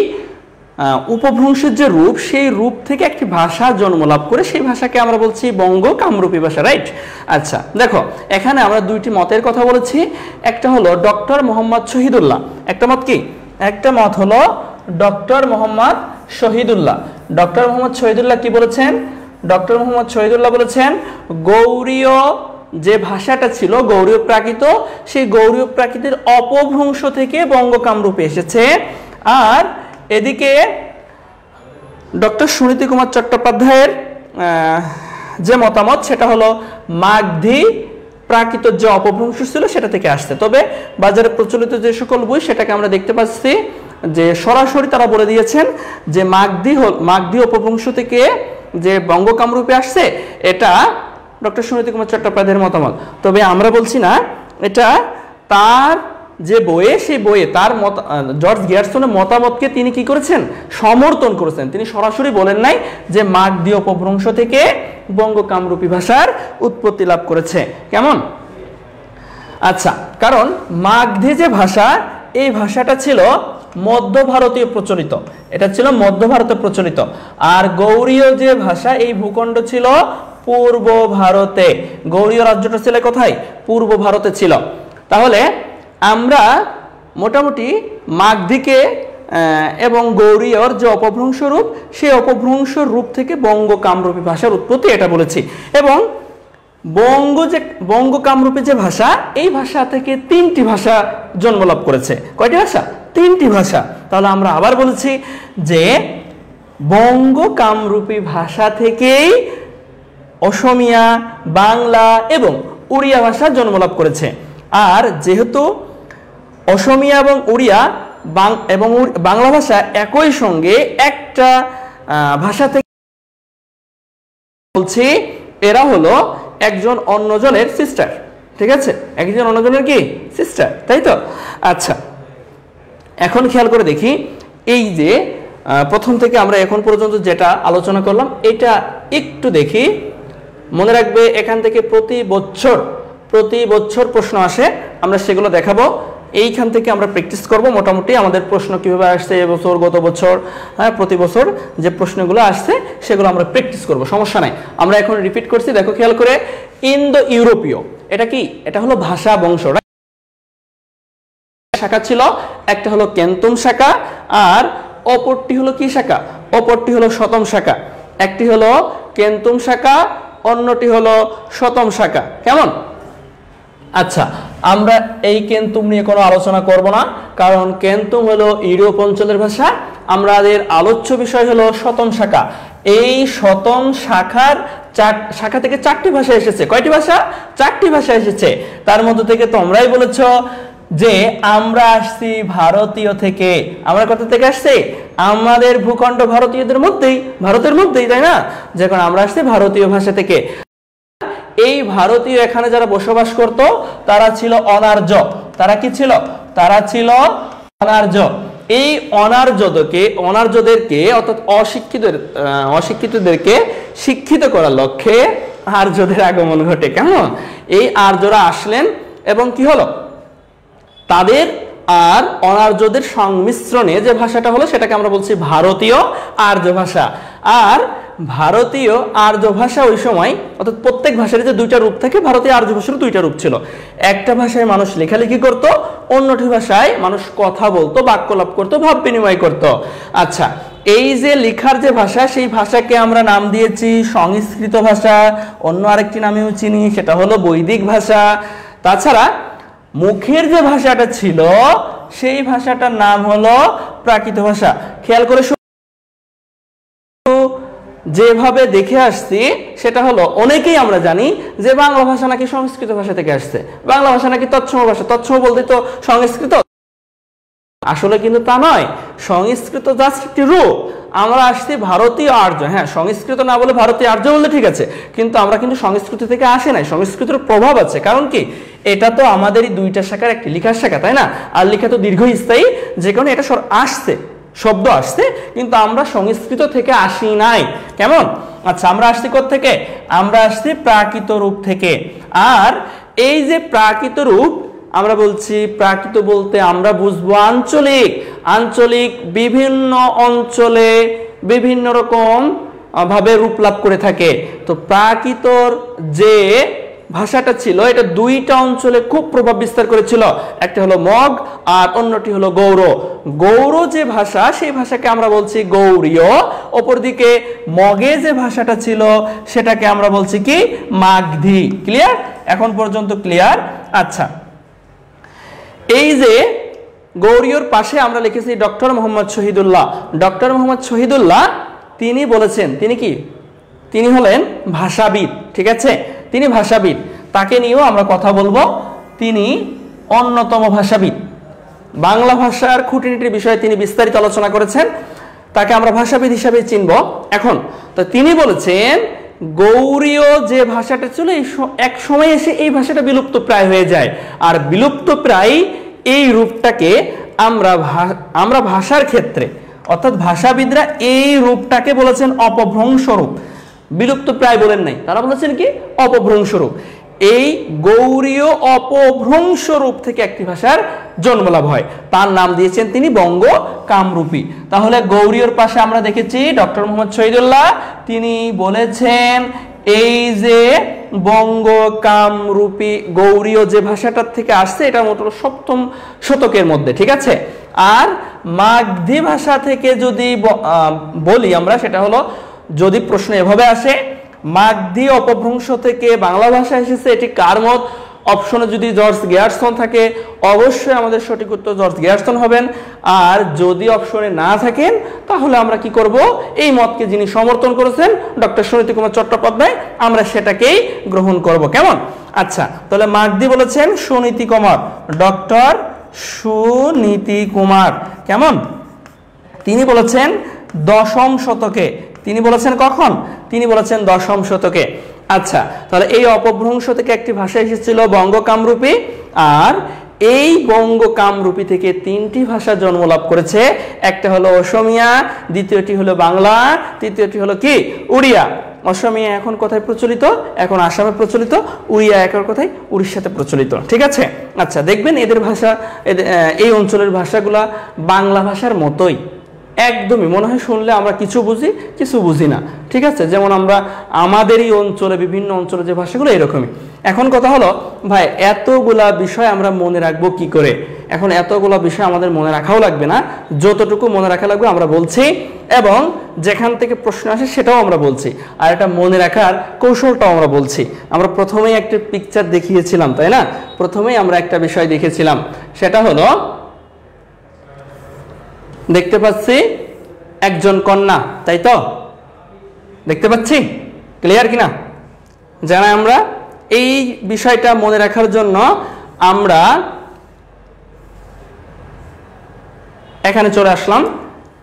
উপভ্রংশের যে রূপ, সেই রূপ থেকে একটি ভাষা জন্ম লাভ করে, সেই ভাষাকে আমরা বলছি বঙ্গ কামরূপী ভাষা, রাইট? আচ্ছা দেখো, এখানে আমরা দুইটি মতের কথা বলেছি। একটা হলো ডক্টর মোহাম্মদ শহীদুল্লাহ, একটা মত কি? একটা মত হলো ডক্টর মোহাম্মদ শহীদুল্লাহ। ডক্টর মোহাম্মদ শহীদুল্লাহ কি বলেছেন? ডক্টর মোহাম্মদ শহীদুল্লাহ বলেছেন গৌড়ীয় যে ভাষাটা ছিল গৌড়ীয় প্রাকৃত, সেই গৌড়ীয় প্রাকৃতের অপভ্রংশ থেকে বঙ্গ কামরূপে এসেছে। আর এদিকে ডক্টর সুনীতি কুমার চট্টোপাধ্যায়ের যে মতামত, সেটা হলো মাগধী প্রাকৃত যে অপভ্রংশ ছিল সেটা থেকে আসছে। তবে বাজারে প্রচলিত যে সকল বই, সেটাকে আমরা দেখতে পাচ্ছি যে সরাসরি তারা বলে দিয়েছেন যে মাগধী অপভ্রংশ থেকে যে বঙ্গ কামরূপে আসছে, এটা ডক্টর সুনীতি কুমার চট্টোপাধ্যায়ের মতামত। তবে আমরা বলছি না, এটা তার যে বইয়ে, সেই বইয়ে তার জর্জ গিয়ারসনের মতামতকে তিনি কি করেছেন? সমর্থন করেছেন। তিনি সরাসরি বলেন নাই যে মাগধী অপভ্রংশ থেকে বঙ্গ কামরূপী ভাষার উৎপত্তি লাভ করেছে। কেমন? আচ্ছা, কারণ মাগধী যে ভাষা, এই ভাষাটা ছিল মধ্য ভারতীয় প্রচলিত, এটা ছিল মধ্য ভারতে প্রচলিত। আর গৌড়ীয় যে ভাষা, এই ভূখণ্ড ছিল পূর্ব ভারতে। গৌড়ীয় রাজ্যটা ছিল কোথায়? পূর্ব ভারতে ছিল। তাহলে আমরা মোটামুটি মাগধীকে এবং গৌড়ীয়র যে অপভ্রংশ রূপ, সেই অপভ্রংশ রূপ থেকে বঙ্গ কামরূপী ভাষার উৎপত্তি, এটা বলেছি। এবং বঙ্গ কামরূপী যে ভাষা, এই ভাষা থেকে তিনটি ভাষা জন্মলাভ করেছে। কয়টি ভাষা? তিনটি ভাষা। তাহলে আমরা আবার বলেছি যে বঙ্গ কামরূপী ভাষা থেকেই অসমিয়া, বাংলা এবং উড়িয়া ভাষা জন্মলাভ করেছে। আর যেহেতু অসমিয়া এবং উড়িয়া এবং বাংলা ভাষা একই সঙ্গে একটা ভাষা থেকে, বলছি এরা হলো একজন অন্যজনের সিস্টার। ঠিক আছে, একজন অন্যজনের কি? সিস্টার, তাই তো? আচ্ছা, এখন খেয়াল করে দেখি, এই যে প্রথম থেকে আমরা এখন পর্যন্ত যেটা আলোচনা করলাম, এটা একটু দেখি। মনে রাখবে, এখান থেকে প্রতি বছর প্রশ্ন আসে, আমরা সেগুলো দেখাবো। এইখান থেকে আমরা প্র্যাকটিস করব মোটামুটি আমাদের প্রশ্ন কিভাবে আসছে এবছর, গত বছর, হ্যাঁ প্রতি বছর যে প্রশ্নগুলো আসছে সেগুলো আমরা প্র্যাকটিস করব, সমস্যা নাই। আমরা এখন রিপিট করছি, দেখো খেয়াল করে। ইন্দো ইউরোপীয়, এটা কি? এটা হলো ভাষা বংশ। শাখা ছিল, একটা হলো কেন্তুম শাখা, আর অপরটি হলো কি শাখা? অপরটি হলো শতম শাখা। একটি হলো কেন্তুম শাখা, অন্যটি হলো শতম শাখা। কেমন? আচ্ছা, আমরা এই কেন্তুম নিয়ে কোনো আলোচনা করব না, কারণ কেন্তুম হলো ইউরোপ অঞ্চলের ভাষা। আমাদের আলোচ্য বিষয় হলো শতম শাখা। এই শতম শাখা থেকে 4টি ভাষা এসেছে। কয়টি ভাষা? 4টি ভাষা এসেছে। তার মধ্যে থেকে তোমরাই বলেছ যে আমরা আসছি ভারতীয় থেকে। আমরা কোথা থেকে আসছি? আমাদের ভূখণ্ড ভারতীয়দের মধ্যেই, ভারতের মধ্যেই, তাই না? যখন আমরা আসছি ভারতীয় ভাষা থেকে। এই ভারতীয় এখানে যারা বসবাস করত তারা ছিল অনার্য। তারা কি ছিল? তারা ছিল অনার্য। এই অনার্যদেরকে অর্থাৎ অশিক্ষিতদেরকে শিক্ষিত করার লক্ষ্যে আর্যদের আগমন ঘটে। কেমন? এই আর্যরা আসলেন এবং কি হলো, তাদের আর অনার্যদের সংমিশ্রণে যে ভাষাটা হলো সেটাকে আমরা বলছি ভারতীয় আর্য ভাষা। আর ভারতীয় আর্য ভাষা ওই সময়, অর্থাৎ প্রত্যেক ভাষার যে 2টা রূপ থাকে, ভারতীয় আর্য ভাষার 2টা রূপ ছিল। একটা ভাষায় মানুষ লেখালেখি করত, অন্যটি ভাষায় মানুষ কথা বলতো, বাক্যলাপ করতো, ভাব বিনিময় করত। আচ্ছা, এই যে লেখার যে ভাষা, সেই ভাষাকে আমরা নাম দিয়েছি সংস্কৃত ভাষা। অন্য আরেকটি নামেও চিনি, সেটা হলো বৈদিক ভাষা। তাছাড়া মুখের যে ভাষাটা ছিল সেই ভাষাটার নাম হলো প্রাকৃত ভাষা। খেয়াল করে যেভাবে দেখে আসছি সেটা হলো, অনেকেই আমরা জানি যে বাংলা ভাষা নাকি সংস্কৃত ভাষা থেকে আসছে, বাংলা ভাষা নাকি তৎসম ভাষা, তৎসম বলতে তো সংস্কৃত। আসলে কিন্তু তা নয়, সংস্কৃত জাস্ট একটি রূপ। আমরা আসছি ভারতীয় আর্য। হ্যাঁ, সংস্কৃত না বলে ভারতীয় আর্য বললে ঠিক আছে, কিন্তু আমরা কিন্তু সংস্কৃত থেকে আসে নাই, সংস্কৃতের প্রভাব আছে। কারণ কি, এটা তো আমাদেরই 2টা শাখার একটি লিখার শাখা, তাই না? আর লিখা তো দীর্ঘস্থায়ী, যে কারণে এটা আসছে, শব্দ আসছে, কিন্তু আমরা সংস্কৃত থেকে আসি নাই। কেমন? আচ্ছা, আমরা আসছি কোথা থেকে? আমরা আসছি প্রাকৃত রূপ থেকে। আর এই যে প্রাকৃত রূপ, আমরা বলছি প্রাকৃত বলতে আমরা বুঝবো আঞ্চলিক। আঞ্চলিক বিভিন্ন অঞ্চলে বিভিন্ন রকম ভাবে রূপ লাভ করে থাকে। তো প্রাকৃতর যে ভাষাটা ছিল, এটা 2টা অঞ্চলে খুব প্রভাব বিস্তার করেছিল। একটা হলো মগ আর অন্যটি হলো গৌড়। গৌড় যে ভাষা, সেই ভাষাকে আমরা বলছি গৌড়ীয়। অপরদিকে মগে যে ভাষাটা ছিল সেটাকে আমরা বলছি কি, মাগধী। ক্লিয়ার? এখন পর্যন্ত ক্লিয়ার? আচ্ছা, এই যে গৌড়ীয়র পাশে আমরা লিখেছি ডক্টর মোহাম্মদ শহীদুল্লাহ। ডক্টর মোহাম্মদ শহীদুল্লাহ তিনি বলেছেন, তিনি কি, তিনি হলেন ভাষাবিদ। ঠিক আছে, তিনি ভাষাবিদ, তাকে নিয়েও আমরা কথা বলবো। তিনি অন্যতম ভাষাবিদ, বাংলা ভাষার খুঁটিনাটির বিষয়ে তিনি বিস্তারিত আলোচনা করেছেন, তাকে আমরা ভাষাবিদ হিসাবে চিনব। এখন তো তিনি বলেছেন গৌড়ীয় যে ভাষাটা ছিল এক সময় এসে এই ভাষাটা বিলুপ্ত প্রায় হয়ে যায়। আর বিলুপ্ত প্রায় এই রূপটাকে আমরা ভাষার ক্ষেত্রে, অর্থাৎ ভাষাবিদরা এই রূপটাকে বলেছেন অপভ্রংশ রূপ। বিলুপ্ত প্রায় বলেন নাই, তারা বলেছেন কি, অপভ্রংশ রূপ। এই গৌড়ীয় অপভ্রংশ রূপ থেকে একটি ভাষার জন্ম লাভ হয়, তার নাম দিয়েছেন তিনি বঙ্গ কামরূপী। তাহলে গৌড়ীয়র পাশে আমরা দেখেছি ডক্টর মোহাম্মদ শহীদুল্লাহ, তিনি বলেছেন এই যে বঙ্গ কামরূপী গৌড়ীয় যে ভাষাটার থেকে আসছে, এটা মোটামুটি 7ম শতকের মধ্যে। ঠিক আছে, আর মাগধী ভাষা থেকে যদি বলি আমরা, সেটা হলো, যদি প্রশ্ন এভাবে আসে মাগধী অপভ্রংশ থেকে বাংলা ভাষা এসেছে, এটি কার মত? অপশনে যদি জর্জ গেয়ারসন থাকে, অবশ্যই আমাদের সঠিক উত্তর জর্জ গেয়ারসন হবেন। আর যদি অপশনে না থাকেন, তাহলে আমরা কি করব, এই মতকে যিনি সমর্থন করেছেন ডক্টর সুনীতি কুমার চট্টোপাধ্যায়, আমরা সেটাকেই গ্রহণ করব। কেমন? আচ্ছা, তাহলে মাগধী বলেছেন সুনীতি কুমার, ডক্টর সুনীতি কুমার। কেমন? তিনি বলেছেন 10ম শতকে। তিনি বলেছেন কখন? তিনি বলেছেন 10ম শতকে। আচ্ছা, তাহলে এই অপভ্রংশ থেকে একটি ভাষা এসেছিল বঙ্গ কামরূপী, আর এই বঙ্গ কামরূপী থেকে 3টি ভাষা জন্ম লাভ করেছে। একটা হলো অসমিয়া, দ্বিতীয়টি হলো বাংলা, তৃতীয়টি হলো কি, উড়িয়া। অসমিয়া এখন কোথায় প্রচলিত? এখন আসামে প্রচলিত। উড়িয়া এখন কোথায়? উড়িষ্যাতে প্রচলিত। ঠিক আছে, আচ্ছা, দেখবেন এদের ভাষা, এই অঞ্চলের ভাষাগুলা বাংলা ভাষার মতোই, একদমই মনে হয় শুনলে আমরা কিছু বুঝি কিছু বুঝি না। ঠিক আছে, যেমন আমরা আমাদেরই অঞ্চলে, বিভিন্ন অঞ্চলে যে ভাষাগুলো এরকমই। এখন কথা হলো ভাই, এতগুলা বিষয় আমরা মনে রাখবো কি করে? এখন এতগুলো বিষয় আমাদের মনে রাখাও লাগবে না, যতটুকু মনে রাখা লাগবে আমরা বলছি, এবং যেখান থেকে প্রশ্ন আসে সেটাও আমরা বলছি, আর এটা মনে রাখার কৌশলটাও আমরা বলছি। আমরা প্রথমেই একটা পিকচার দেখিয়েছিলাম, তাই না? প্রথমেই আমরা একটা বিষয় দেখেছিলাম, সেটা হলো দেখতে পাচ্ছি একজন কন্যা, তাই তো? দেখতে পাচ্ছি, ক্লিয়ার কিনা? জানা আমরা এই বিষয়টা মনে রাখার জন্য আমরা এখানে চলে আসলাম।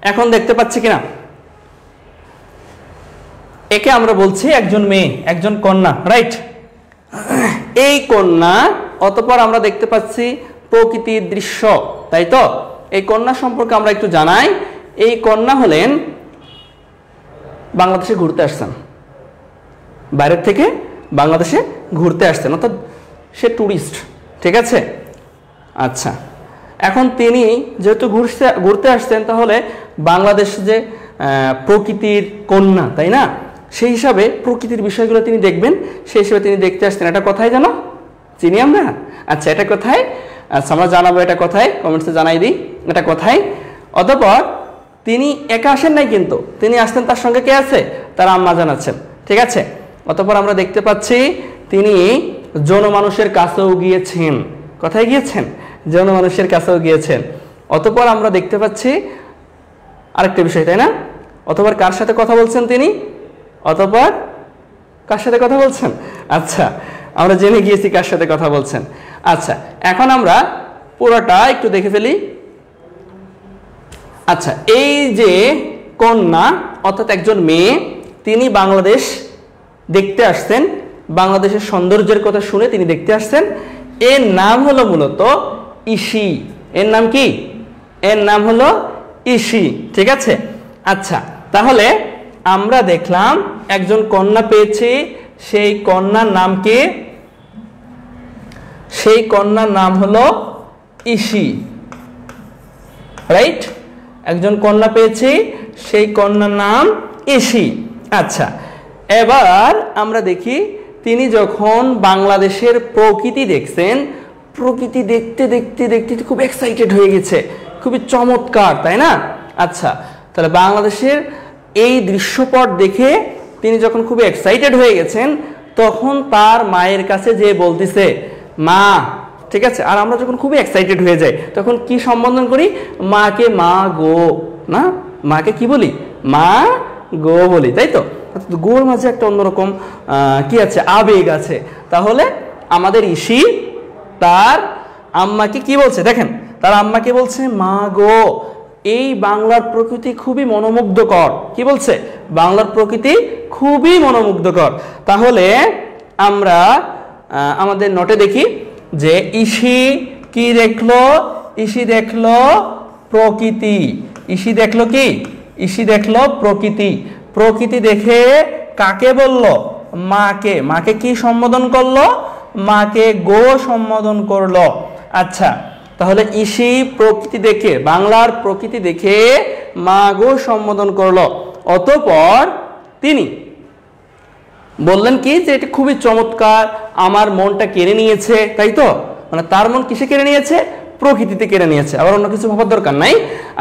এখন দেখতে পাচ্ছি কিনা? একে আমরা বলছি একজন মেয়ে, একজন কন্যা, রাইট? এই কন্যা, অতঃপর আমরা দেখতে পাচ্ছি প্রকৃতির দৃশ্য, তাই তো? এই কন্যা সম্পর্কে আমরা একটু জানাই। এই কন্যা হলেন বাংলাদেশে ঘুরতে আসছেন, বাইরের থেকে বাংলাদেশে ঘুরতে আসছেন, অর্থাৎ সে ট্যুরিস্ট, ঠিক আছে? আচ্ছা, এখন তিনি যেহেতু ঘুরতে আসছেন, তাহলে বাংলাদেশ যে প্রকৃতির কন্যা, তাই না? সেই হিসাবে প্রকৃতির বিষয়গুলো তিনি দেখবেন, সেই হিসাবে তিনি দেখতে আসছেন। এটা কোথায় জানো? চিনি আমরা? আচ্ছা, এটা কোথায়? আচ্ছা, আমরা জানাবো এটা কোথায়, কমেন্টসে জানাই দিই এটা কোথায়। অতঃপর তিনি একা আসেন নাই, কিন্তু তিনি আসতেন, তার সঙ্গে কে আছে? তার আম্মা জানাচ্ছেন, ঠিক আছে? অতঃপর আমরা দেখতে পাচ্ছি তিনি জনমানুষের কাছেও গিয়েছেন। কোথায় গিয়েছেন? জনমানুষের কাছেও গিয়েছেন। অতঃপর আমরা দেখতে পাচ্ছি আরেকটা বিষয়, তাই না? অতঃপর কার সাথে কথা বলছেন তিনি? অতঃপর কার সাথে কথা বলছেন? আচ্ছা, আমরা জেনে গিয়েছি কার সাথে কথা বলছেন। আচ্ছা, এখন আমরা পুরোটা একটু দেখে ফেলি। আচ্ছা, এই যে কন্যা অর্থাৎ একজন মেয়ে, তিনি বাংলাদেশ দেখতে আসছেন, বাংলাদেশের সৌন্দর্যের কথা শুনে তিনি দেখতে আসছেন। এর নাম হলো মূলত ইসি। এর নাম কি? এর নাম হলো ইসি, ঠিক আছে? আচ্ছা, তাহলে আমরা দেখলাম একজন কন্যা পেয়েছি, সেই কন্যার নাম কি? সেই কন্যার নাম হলো ইসি, রাইট? একজন কন্যা পেয়েছি, সেই কন্যার নাম ইসি। আচ্ছা, এবার আমরা দেখি তিনি যখন বাংলাদেশের প্রকৃতি দেখছেন, প্রকৃতি দেখতে দেখতে দেখতে খুব এক্সাইটেড হয়ে গেছে, খুবই চমৎকার, তাই না? আচ্ছা, তাহলে বাংলাদেশের এই দৃশ্যপট দেখে তিনি যখন খুব এক্সাইটেড হয়ে গেছেন, তখন তার মায়ের কাছে যে বলতেছে মা, ঠিক আছে? আর আমরা যখন খুবই এক্সাইটেড হয়ে যাই, তখন কি সম্বোধন করি? মাকে মা গো, না? মাকে কি বলি? মা গো বলি, তাই তো? গোর মাঝে একটা অন্যরকম কি আছে? আবেগ আছে। তাহলে আমাদের ইসি তার আম্মাকে কি বলছে? দেখেন, তার আম্মাকে বলছে মা গো, এই বাংলার প্রকৃতি খুবই মনোমুগ্ধকর। কি বলছে? বাংলার প্রকৃতি খুবই মনোমুগ্ধকর। তাহলে আমরা আমাদের নোটে দেখি যে ইসি কি দেখলো? ইসি দেখলো প্রকৃতি। ইসি দেখলো কি? ইসি দেখলো প্রকৃতি। প্রকৃতি দেখে কাকে বলল? মাকে। মাকে কি সম্বোধন করলো? মাকে গো সম্বোধন করলো। আচ্ছা, তাহলে ইসি প্রকৃতি দেখে, বাংলার প্রকৃতি দেখে মা গো সম্বোধন করলো। অতঃপর তিনি বললেন কি? যে এটা খুবই চমৎকার, আমার মনটা কেড়ে নিয়েছে, তাই তো? মানে তার মন কিসে কেড়ে নিয়েছে? প্রকৃতিতে কেড়ে নিয়েছে, আবার অন্য কিছু ভাবার দরকার নাই।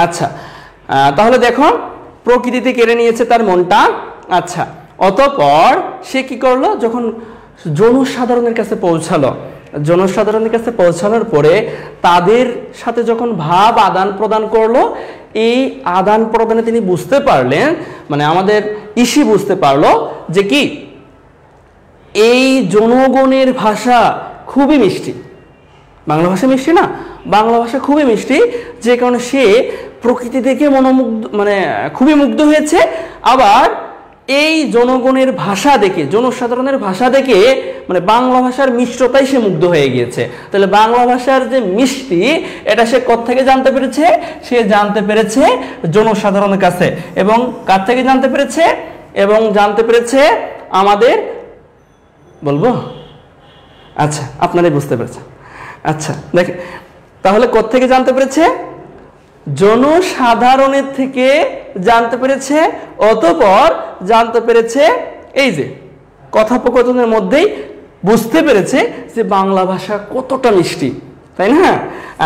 আচ্ছা, তাহলে দেখো, প্রকৃতিতে কেড়ে নিয়েছে তার মনটা। আচ্ছা, অতঃপর সে কি করলো? যখন জনসাধারণের কাছে পৌঁছালো, জনসাধারণের কাছে পৌঁছানোর পরে তাদের সাথে যখন ভাব আদান প্রদান করলো, এই আদান প্রদানে তিনি বুঝতে পারলেন, মানে আমাদের ইসি বুঝতে পারলো যে কি এই জনগণের ভাষা খুবই মিষ্টি। বাংলা ভাষা মিষ্টি না? বাংলা ভাষা খুবই মিষ্টি, যে কারণে সে প্রকৃতি দেখে মনোমুগ্ধ, মানে খুবই মুগ্ধ হয়েছে। আবার এই জনগণের ভাষা দেখে, জনসাধারণের ভাষা দেখে, মানে বাংলা ভাষার মিষ্টতায় সে মুগ্ধ হয়ে গিয়েছে। তাহলে বাংলা ভাষার যে মিষ্টি, এটা সে কোত্থেকে জানতে পেরেছে? সে জানতে পেরেছে জনসাধারণের কাছে। এবং কার থেকে জানতে পেরেছে? এবং জানতে পেরেছে আমাদের, বলবো? আচ্ছা, আপনারাই বুঝতে পেরেছেন। আচ্ছা, দেখেন, তাহলে কোত্থেকে জানতে পেরেছে? জনসাধারণের থেকে জানতে পেরেছে। অতঃপর জানতে পেরেছে এই যে কথোপকথনের মধ্যেই বুঝতে পেরেছে যে বাংলা ভাষা কতটা মিষ্টি, তাই না?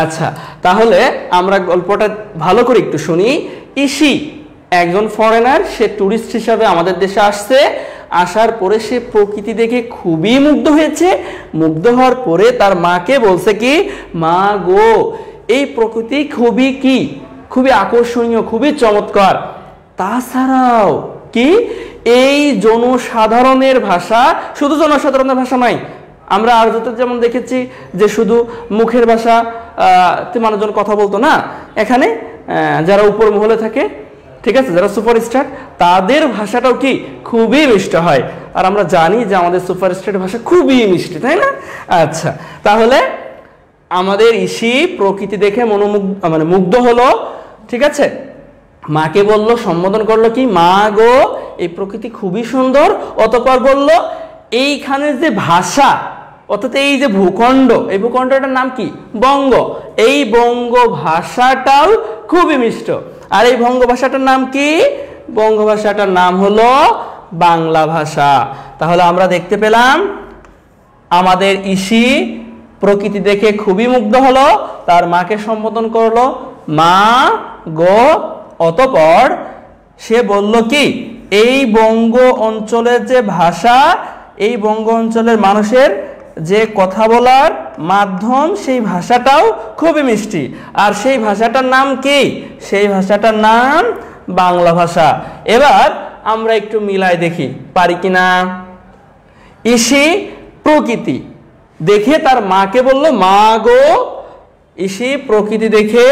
আচ্ছা, তাহলে আমরা গল্পটা ভালো করে একটু শুনি। ইসি একজন ফরেনার, সে ট্যুরিস্ট হিসাবে আমাদের দেশে আসছে। আসার পরে সে প্রকৃতি দেখে খুবই মুগ্ধ হয়েছে। মুগ্ধ হওয়ার পরে তার মাকে বলছে কি, মা গো, এই প্রকৃতি খুবই আকর্ষণীয়, খুবই চমৎকার। তাছাড়াও কি, এই জনসাধারণের ভাষা, শুধু জনসাধারণের ভাষা নয়, আমরা আরজতে যেমন দেখেছি যে শুধু মুখের ভাষা মানুষজন কথা বলতো না, এখানে যারা উপর মহলে থাকে, ঠিক আছে, যারা সুপারস্টার, তাদের ভাষাটাও কি খুবই মিষ্টি হয়। আর আমরা জানি যে আমাদের সুপারস্টারের ভাষা খুবই মিষ্টি, তাই না? আচ্ছা, তাহলে আমাদের ইসি প্রকৃতি দেখে মুগ্ধ হলো, ঠিক আছে, মাকে বলল, সম্বোধন করলো কি, মা গো, এই প্রকৃতি খুবই সুন্দর। অতঃপর বলল, এইখানের যে ভাষা, অর্থাৎ এই যে ভূখণ্ড, এই ভূখণ্ডটার নাম কি, বঙ্গ। এই বঙ্গ ভাষাটাও খুবই মিষ্ট। আর এই বঙ্গ ভাষাটার নাম কি, বঙ্গ ভাষাটার নাম হলো বাংলা ভাষা। তাহলে আমরা দেখতে পেলাম আমাদের ইসি প্রকৃতি দেখে খুবই মুগ্ধ হলো, তার মাকে সম্বোধন করলো মা গো। অতঃপর সে বলল কি, এই বঙ্গ অঞ্চলের যে ভাষা, এই বঙ্গ অঞ্চলের মানুষের যে কথা বলার মাধ্যম, সেই ভাষাটাও খুবই মিষ্টি। আর সেই ভাষাটার নাম কি, সেই ভাষাটার নাম বাংলা ভাষা। এবার আমরা একটু মিলাই দেখি পারি কিনা। ইসি প্রকৃতি দেখে তার মাকে বলল মা গো, ইসি প্রকৃতি দেখে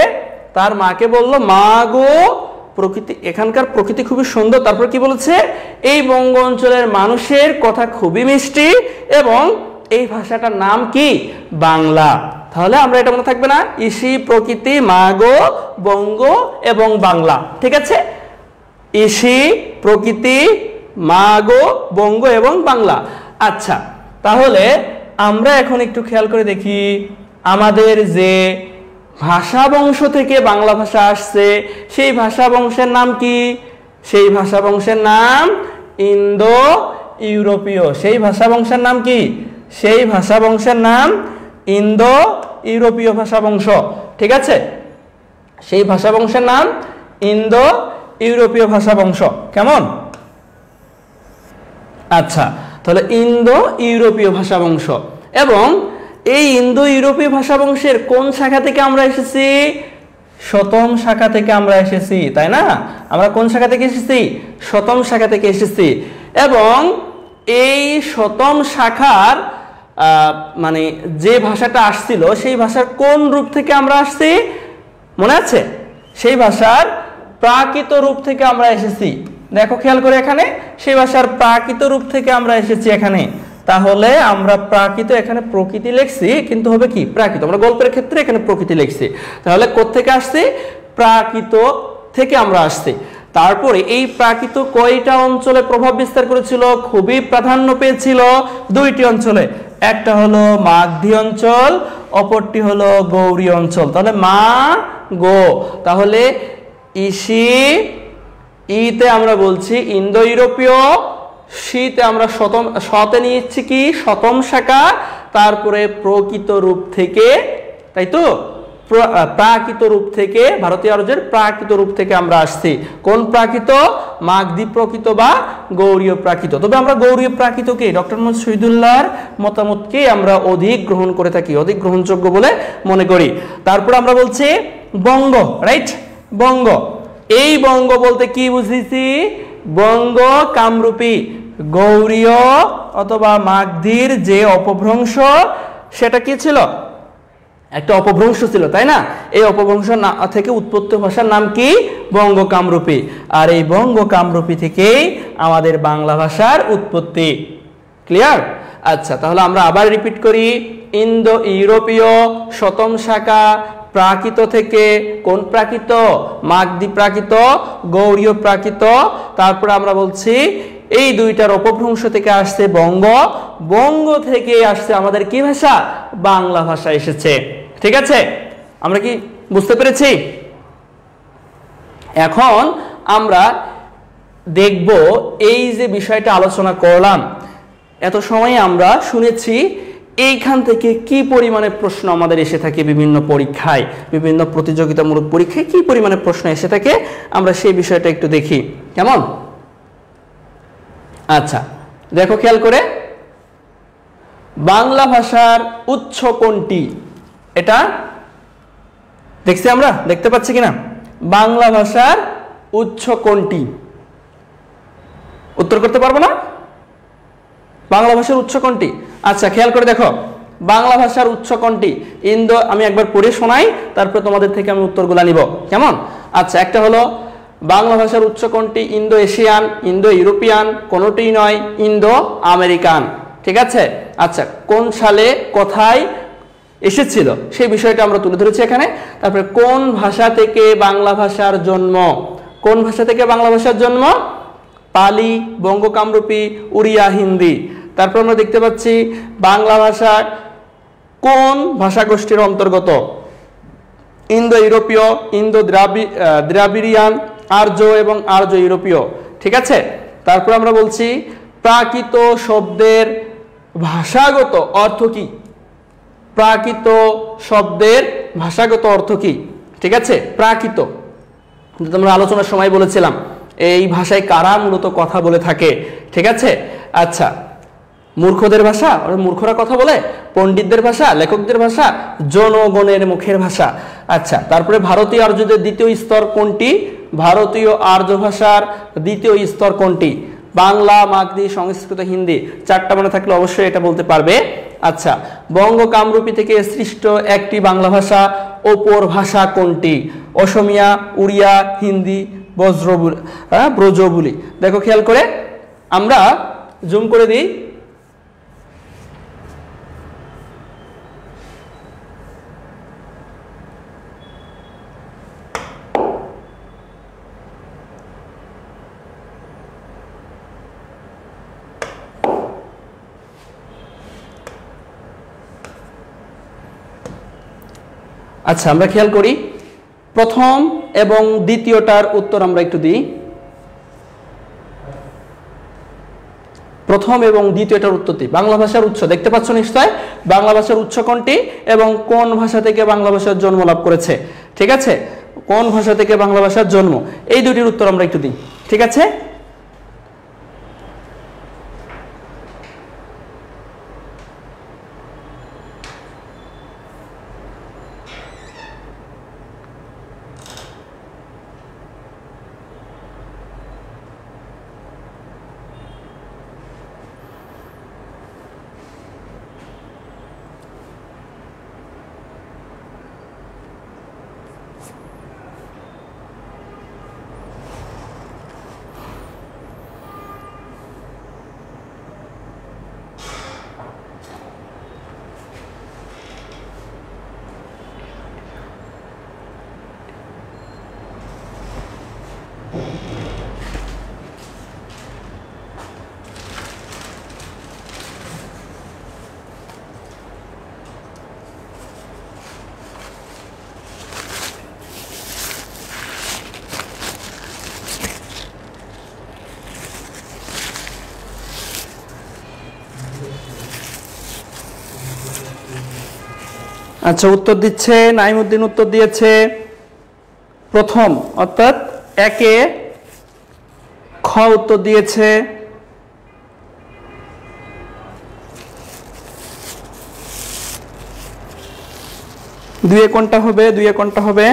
তার মাকে বলল মা গো, প্রকৃতি, এখানকার প্রকৃতি খুবই সুন্দর। তারপর কি বলেছে, এই বঙ্গ অঞ্চলের মানুষের কথা খুবই মিষ্টি এবং এই ভাষাটার নাম কি, বাংলা। তাহলে আমরা এটা মনে থাকবে না, ইসি প্রকৃতি, মা গো, বঙ্গ এবং বাংলা। ঠিক আছে, ইসি প্রকৃতি, মা গো, বঙ্গ এবং বাংলা। আচ্ছা, তাহলে আমরা এখন একটু খেয়াল করে দেখি, আমাদের যে ভাষা বংশ থেকে বাংলা ভাষা আসছে, সেই ভাষা বংশের নাম কি, সেই ভাষা বংশের নাম ইন্দো ইউরোপীয়। সেই ভাষা বংশের নাম কি, সেই ভাষা বংশের নাম ইন্দো ইউরোপীয় ভাষা বংশ। ঠিক আছে, সেই ভাষা বংশের নাম ইন্দো ইউরোপীয় ভাষা বংশ। কেমন? আচ্ছা, তাহলে ইন্দো ইউরোপীয় ভাষা বংশ। এবং এই ইন্দো ইউরোপীয় ভাষা বংশের কোন শাখা থেকে আমরা এসেছি, শতম শাখা থেকে আমরা এসেছি, তাই না? আমরা কোন শাখা থেকে এসেছি, শতম শাখা থেকে এসেছি। এবং এই শতম শাখার মানে যে ভাষাটা আসছিল, সেই ভাষার কোন রূপ থেকে আমরা আসছি মনে আছে? সেই ভাষার প্রাকৃত রূপ থেকে আমরা এসেছি। দেখো খেয়াল করে, এখানে সেই ভাষার প্রাকৃত রূপ থেকে আমরা এসেছি এখানে। তাহলে আমরা প্রাকৃত, এখানে প্রকৃতি লিখছি, কিন্তু হবে কি প্রাকৃত। আমরা গল্পের ক্ষেত্রে এখানে প্রকৃতি লিখছি। তাহলে কোত্থেকে আসছি, প্রাকৃত থেকে আমরা আসছি। তারপরে এই প্রাকৃত কয়টা অঞ্চলে প্রভাব বিস্তার করেছিল, খুবই প্রাধান্য পেয়েছিল দুইটি অঞ্চলে। একটা হলো মাগধী অঞ্চল, অপরটি হলো গৌড়ী অঞ্চল। তাহলে মা গো, তাহলে ইসি, ইতে আমরা বলছি ইন্দো ইউরোপীয়, শীতে আমরা শতে নিচ্ছি কি শতম শাখা, তারপরে প্রকৃত রূপ থেকে, তাই তো, প্রাকৃত রূপ থেকে, ভারতীয় আর্যের প্রাকৃত রূপ থেকে আমরা আসছি। কোন প্রাকৃত, মাগধী প্রকৃত বা গৌড়ীয় প্রাকৃত। তবে আমরা গৌড়ীয় প্রাকৃতকে, ডক্টর মোহাম্মদ শহীদুল্লাহর মতামতকে আমরা অধিক গ্রহণ করে থাকি, অধিক গ্রহণযোগ্য বলে মনে করি। তারপর আমরা বলছি বঙ্গ, রাইট, বঙ্গ। এই বঙ্গ বলতে কি বুঝেছি, বঙ্গ কামরূপী, গৌড়ীয় অথবা মাগধীর যে অপভ্রংশ, সেটা কি ছিল, একটা অপভ্রংশ ছিল, তাই না? এই অপভ্রংশ থেকে উৎপত্তি ভাষার নাম কি, বঙ্গ কামরূপী। আর এই বঙ্গ কামরূপী থেকেই আমাদের বাংলা ভাষার উৎপত্তি। ক্লিয়ার? আচ্ছা, তাহলে আমরা আবার রিপিট করি, ইন্দো ইউরোপীয় শতম শাখা, প্রাকৃত থেকে, কোন প্রাকৃত, মাগধী প্রাকৃত, গৌড়ীয় প্রাকৃত। তারপরে আমরা বলছি এই দুইটার অপভ্রংশ থেকে আসছে বঙ্গ, বঙ্গ থেকে আসছে আমাদের কি ভাষা, বাংলা ভাষা এসেছে। ঠিক আছে, আমরা কি বুঝতে পেরেছি? এখন আমরা দেখব এই যে বিষয়টা আলোচনা করলাম, এত সময় আমরা শুনেছি এইখান থেকে কি পরিমাণে প্রশ্ন আমাদের এসে থাকে বিভিন্ন পরীক্ষায়, বিভিন্ন প্রতিযোগিতামূলক পরীক্ষায় কি পরিমাণে প্রশ্ন এসে থাকে আমরা সেই বিষয়টা একটু দেখি, কেমন? আচ্ছা দেখো খেয়াল করে, বাংলা ভাষার উৎস কোনটি? এটা দেখছি আমরা, দেখতে পাচ্ছি কিনা? বাংলা ভাষার উৎস কোনটি? উত্তর করতে পারবো না? বাংলা ভাষার উৎস কোনটি? আচ্ছা খেয়াল করে দেখো, বাংলা ভাষার উৎস কোনটি? আমি একবার পড়ে শোনাই, তারপর তোমাদের থেকে আমি উত্তরগুলো নিব, কেমন? আচ্ছা, একটা হলো বাংলা ভাষার উৎস কোনটি? ইন্দো এশিয়ান, ইন্দো ইউরোপিয়ান, কোনোটিই নয়, ইন্দো আমেরিকান। ঠিক আছে? আচ্ছা, কোন সালে কোথায় এসেছিল সেই বিষয়টা আমরা তুলে ধরেছি এখানে। তারপরে কোন ভাষা থেকে বাংলা ভাষার জন্ম? কোন ভাষা থেকে বাংলা ভাষার জন্ম? পালি, বঙ্গ কামরূপী, উড়িয়া, হিন্দি। তারপর আমরা দেখতে পাচ্ছি বাংলা ভাষা কোন ভাষাগোষ্ঠীর অন্তর্গত? ইন্দো ইউরোপীয়, ইন্দো দ্রাবিড়িয়ান, আর্য এবং আর্য ইউরোপীয়। ঠিক আছে? তারপর আমরা বলছি প্রাকৃত শব্দের ভাষাগত অর্থ কি? প্রাকৃত শব্দের ভাষাগত অর্থ কি? ঠিক আছে? প্রাকৃত, আমরা আলোচনার সময় বলেছিলাম এই ভাষায় কারা মূলত কথা বলে থাকে। ঠিক আছে? আচ্ছা, মূর্খদের ভাষা, মূর্খরা কথা বলে, পণ্ডিতদের ভাষা, লেখকদের ভাষা, জনগণের মুখের ভাষা। আচ্ছা, তারপরে ভারতীয় আর্যদের দ্বিতীয় স্তর কোনটি? ভারতীয় আর্য ভাষার দ্বিতীয় স্তর কোনটি? বাংলা, মাগধী, সংস্কৃত, হিন্দি। চারটা মনে থাকলে অবশ্যই এটা বলতে পারবে। আচ্ছা, বঙ্গ কামরূপী থেকে সৃষ্ট একটি বাংলা ভাষা অপর ভাষা কোনটি? অসমিয়া, উড়িয়া, হিন্দি, ব্রজবুলি। দেখো খেয়াল করে, আমরা জুম করে দিই। আচ্ছা, আমরা খেয়াল করি প্রথম এবং দ্বিতীয়টার উত্তর আমরা একটু দিই। প্রথম এবং দ্বিতীয়টার উত্তর দিই। বাংলা ভাষার উৎস দেখতে পাচ্ছ নিশ্চয়? বাংলা ভাষার উৎস কোনটি এবং কোন ভাষা থেকে বাংলা ভাষার জন্ম লাভ করেছে? ঠিক আছে? কোন ভাষা থেকে বাংলা ভাষার জন্ম, এই দুটির উত্তর আমরা একটু দিই। ঠিক আছে? আচ্ছা, উত্তর দিচ্ছে নাইমুদ্দিন। উত্তর দিয়েছে প্রথম, অর্থাৎ একে খ উত্তর দিয়েছে। দুয়ে কোনটা হবে? দুয়ে কোনটা হবে?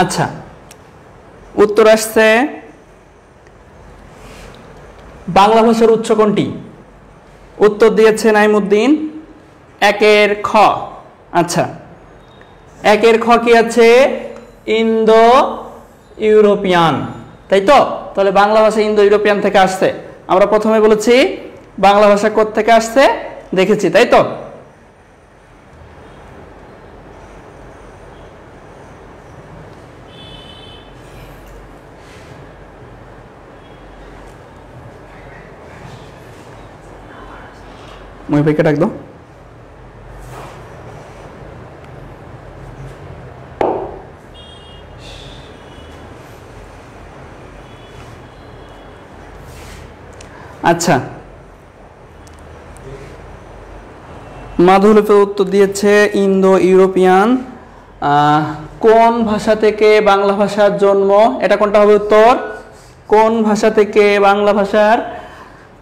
আচ্ছা, উত্তর আসছে বাংলা ভাষার উৎস কোনটি? উত্তর দিয়েছে নাইমুদ্দিন একের খ। আচ্ছা, একের খ কি আছে? ইন্দো ইউরোপিয়ান, তাই তো? তাহলে বাংলা ভাষা ইন্দো ইউরোপিয়ান থেকে আসছে। আমরা প্রথমে বলেছি বাংলা ভাষা কোথা থেকে আসছে দেখেছি, তাই তো? মহিভাইকে ডাক দাও। আচ্ছা, মাধুরীপে উত্তর দিয়েছে ইন্দো ইউরোপিয়ান। কোন ভাষা থেকে বাংলা ভাষার জন্ম? এটা কোনটা হবে উত্তর? কোন ভাষা থেকে বাংলা ভাষার,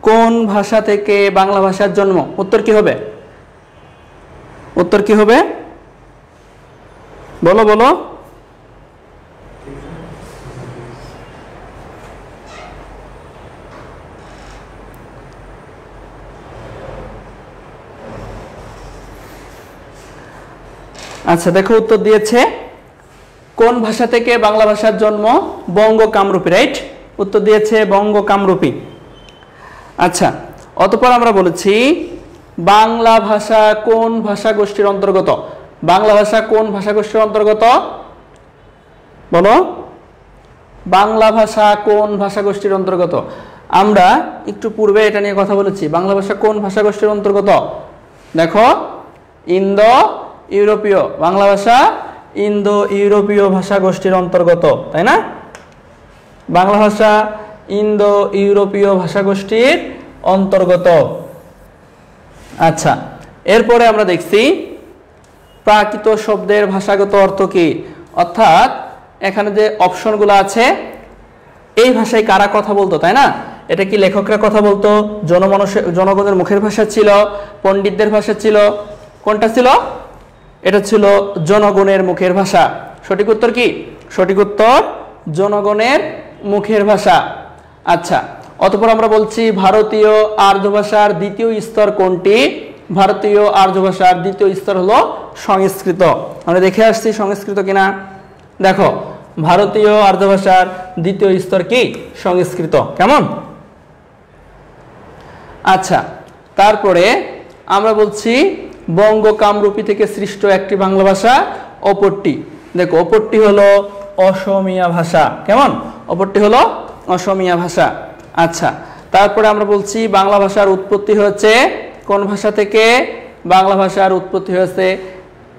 কোন ভাষা থেকে বাংলা ভাষার জন্ম? উত্তর কি হবে? উত্তর কি হবে? বলো বলো। আচ্ছা দেখো, উত্তর দিয়েছে কোন ভাষা থেকে বাংলা ভাষার জন্ম? বঙ্গ কামরূপী, রাইট? উত্তর দিয়েছে বঙ্গ কামরূপী। আচ্ছা, অতঃপর আমরা বলেছি বাংলা ভাষা কোন ভাষা গোষ্ঠীর অন্তর্গত? বাংলা ভাষা কোন ভাষা গোষ্ঠীর অন্তর্গত? বলো, বাংলা ভাষা কোন ভাষা গোষ্ঠীর অন্তর্গত? আমরা একটু পূর্বে এটা নিয়ে কথা বলেছি। বাংলা ভাষা কোন ভাষা গোষ্ঠীর অন্তর্গত? দেখো, ইন্দো ইউরোপীয়। বাংলা ভাষা ইন্দো ইউরোপীয় ভাষা গোষ্ঠীর অন্তর্গত, তাই না? বাংলা ভাষা ইন্দো ইউরোপীয় ভাষা গোষ্ঠীর অন্তর্গত। আচ্ছা, এরপরে আমরা দেখছি প্রাকৃত শব্দের ভাষাগত অর্থ কি, অর্থাৎ এখানে যে অপশনগুলো আছে এই ভাষায় কারা কথা বলতো, তাই না? এটা কি লেখকরা কথা বলতো, জনগণের মুখের ভাষা ছিল, পণ্ডিতদের ভাষা ছিল? কোনটা ছিল? এটা ছিল জনগণের মুখের ভাষা। সঠিক উত্তর কি? সঠিক উত্তর জনগণের মুখের ভাষা। আচ্ছা, অতঃপর আমরা বলছি ভারতীয় আর্য ভাষার দ্বিতীয় স্তর কোনটি? ভারতীয় আর্য ভাষার দ্বিতীয় স্তর হলো সংস্কৃত। আমরা দেখে আসছি সংস্কৃত কিনা। দেখো, ভারতীয় আর্য ভাষার দ্বিতীয় স্তর কি? সংস্কৃত। কেমন? আচ্ছা, তারপরে আমরা বলছি বঙ্গ কামরূপী থেকে সৃষ্ট একটি বাংলা ভাষা, অপরটি। দেখো, অপরটি হলো অসমীয়া ভাষা। কেমন? অপরটি হলো অসমীয়া ভাষা। আচ্ছা, তারপরে আমরা বলছি বাংলা ভাষার উৎপত্তি হয়েছে কোন ভাষা থেকে? বাংলা ভাষার উৎপত্তি হয়েছে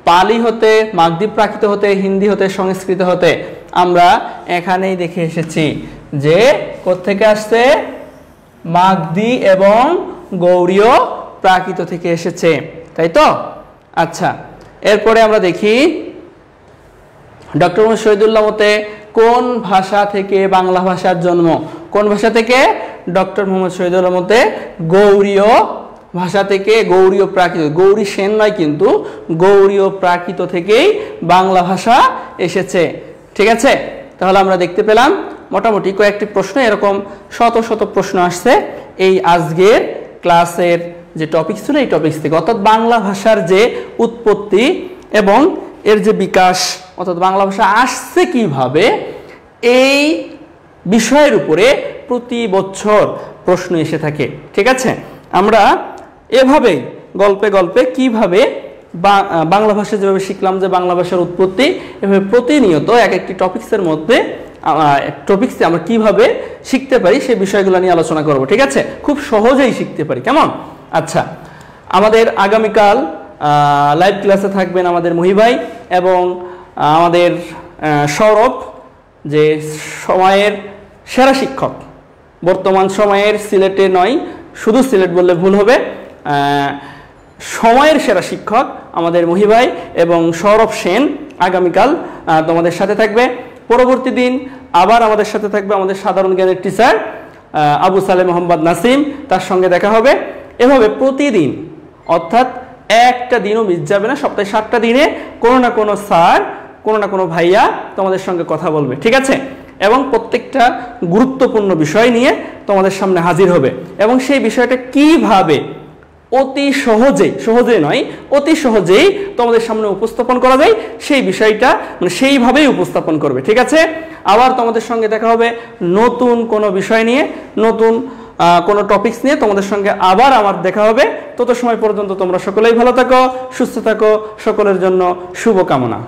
পালি হতে, মাগধী প্রাকৃত হতে, হিন্দি হতে, সংস্কৃত হতে। আমরা এখানেই দেখে এসেছি যে কোত্থেকে আসছে? মাগধী এবং গৌড়ীয় প্রাকৃত থেকে এসেছে, তাই তো? আচ্ছা, এরপরে আমরা দেখি ডক্টর মোহাম্মদ শহীদুল্লাহ মতে কোন ভাষা থেকে বাংলা ভাষার জন্ম? কোন ভাষা থেকে? ডক্টর মোহাম্মদ শহীদুল্লাহ মতে গৌড়ীয় ভাষা থেকে, গৌড়ীয় প্রাকৃত, গৌরী সেন নয় কিন্তু, গৌড়ীয় প্রাকৃত থেকেই বাংলা ভাষা এসেছে। ঠিক আছে, তাহলে আমরা দেখতে পেলাম মোটামুটি কয়েকটি প্রশ্ন, এরকম শত শত প্রশ্ন আসছে এই আজকের ক্লাসের যে টপিক ছিল এই টপিক থেকে, অর্থাৎ বাংলা ভাষার যে উৎপত্তি এবং এর যে বিকাশ, অর্থাৎ বাংলা ভাষা আসছে কিভাবে, এই বিষয়ের উপরে প্রতি বছর প্রশ্ন এসে থাকে। ঠিক আছে, আমরা এভাবেই গল্পে গল্পে কিভাবে বাংলা ভাষা যেভাবে শিখলাম যে বাংলা ভাষার উৎপত্তি, এভাবে প্রতিনিয়ত এক একটি টপিক্সের মধ্যে টপিক্সে আমরা কিভাবে শিখতে পারি সেই বিষয়গুলো নিয়ে আলোচনা করব। ঠিক আছে, খুব সহজেই শিখতে পারি। কেমন? আচ্ছা, আমাদের আগামীকাল লাইভ ক্লাসে থাকবেন আমাদের মহিভাই এবং আমাদের সৌরভ, যে সময়ের সেরা শিক্ষক, বর্তমান সময়ের সিলেটে নয়, শুধু সিলেট বললে ভুল হবে, সময়ের সেরা শিক্ষক আমাদের মহিভাই এবং সৌরভ সেন আগামীকাল তোমাদের সাথে থাকবে। পরবর্তী দিন আবার আমাদের সাথে থাকবে আমাদের সাধারণ জ্ঞানের টিচার আবু সালে মোহাম্মদ নাসিম, তার সঙ্গে দেখা হবে। এভাবে প্রতিদিন, অর্থাৎ একটা দিনও মিস যাবে না, সপ্তাহে 7টা দিনে কোনো না কোনো স্যার, কোনো না কোনো ভাইয়া তোমাদের সঙ্গে কথা বলবে। ঠিক আছে, এবং প্রত্যেকটা গুরুত্বপূর্ণ বিষয় নিয়ে তোমাদের সামনে হাজির হবে এবং সেই বিষয়টা কিভাবে অতি সহজেই, সহজে নয় অতি সহজেই তোমাদের সামনে উপস্থাপন করা যায় সেই বিষয়টা সেইভাবেই উপস্থাপন করবে। ঠিক আছে, আবার তোমাদের সঙ্গে দেখা হবে নতুন কোনো বিষয় নিয়ে, নতুন কোনো টপিকস নিয়ে তোমাদের সঙ্গে আবার আমার দেখা হবে। তত সময় পর্যন্ত তোমরা সকলেই ভালো থাকো, সুস্থ থাকো, সকলের জন্য শুভকামনা।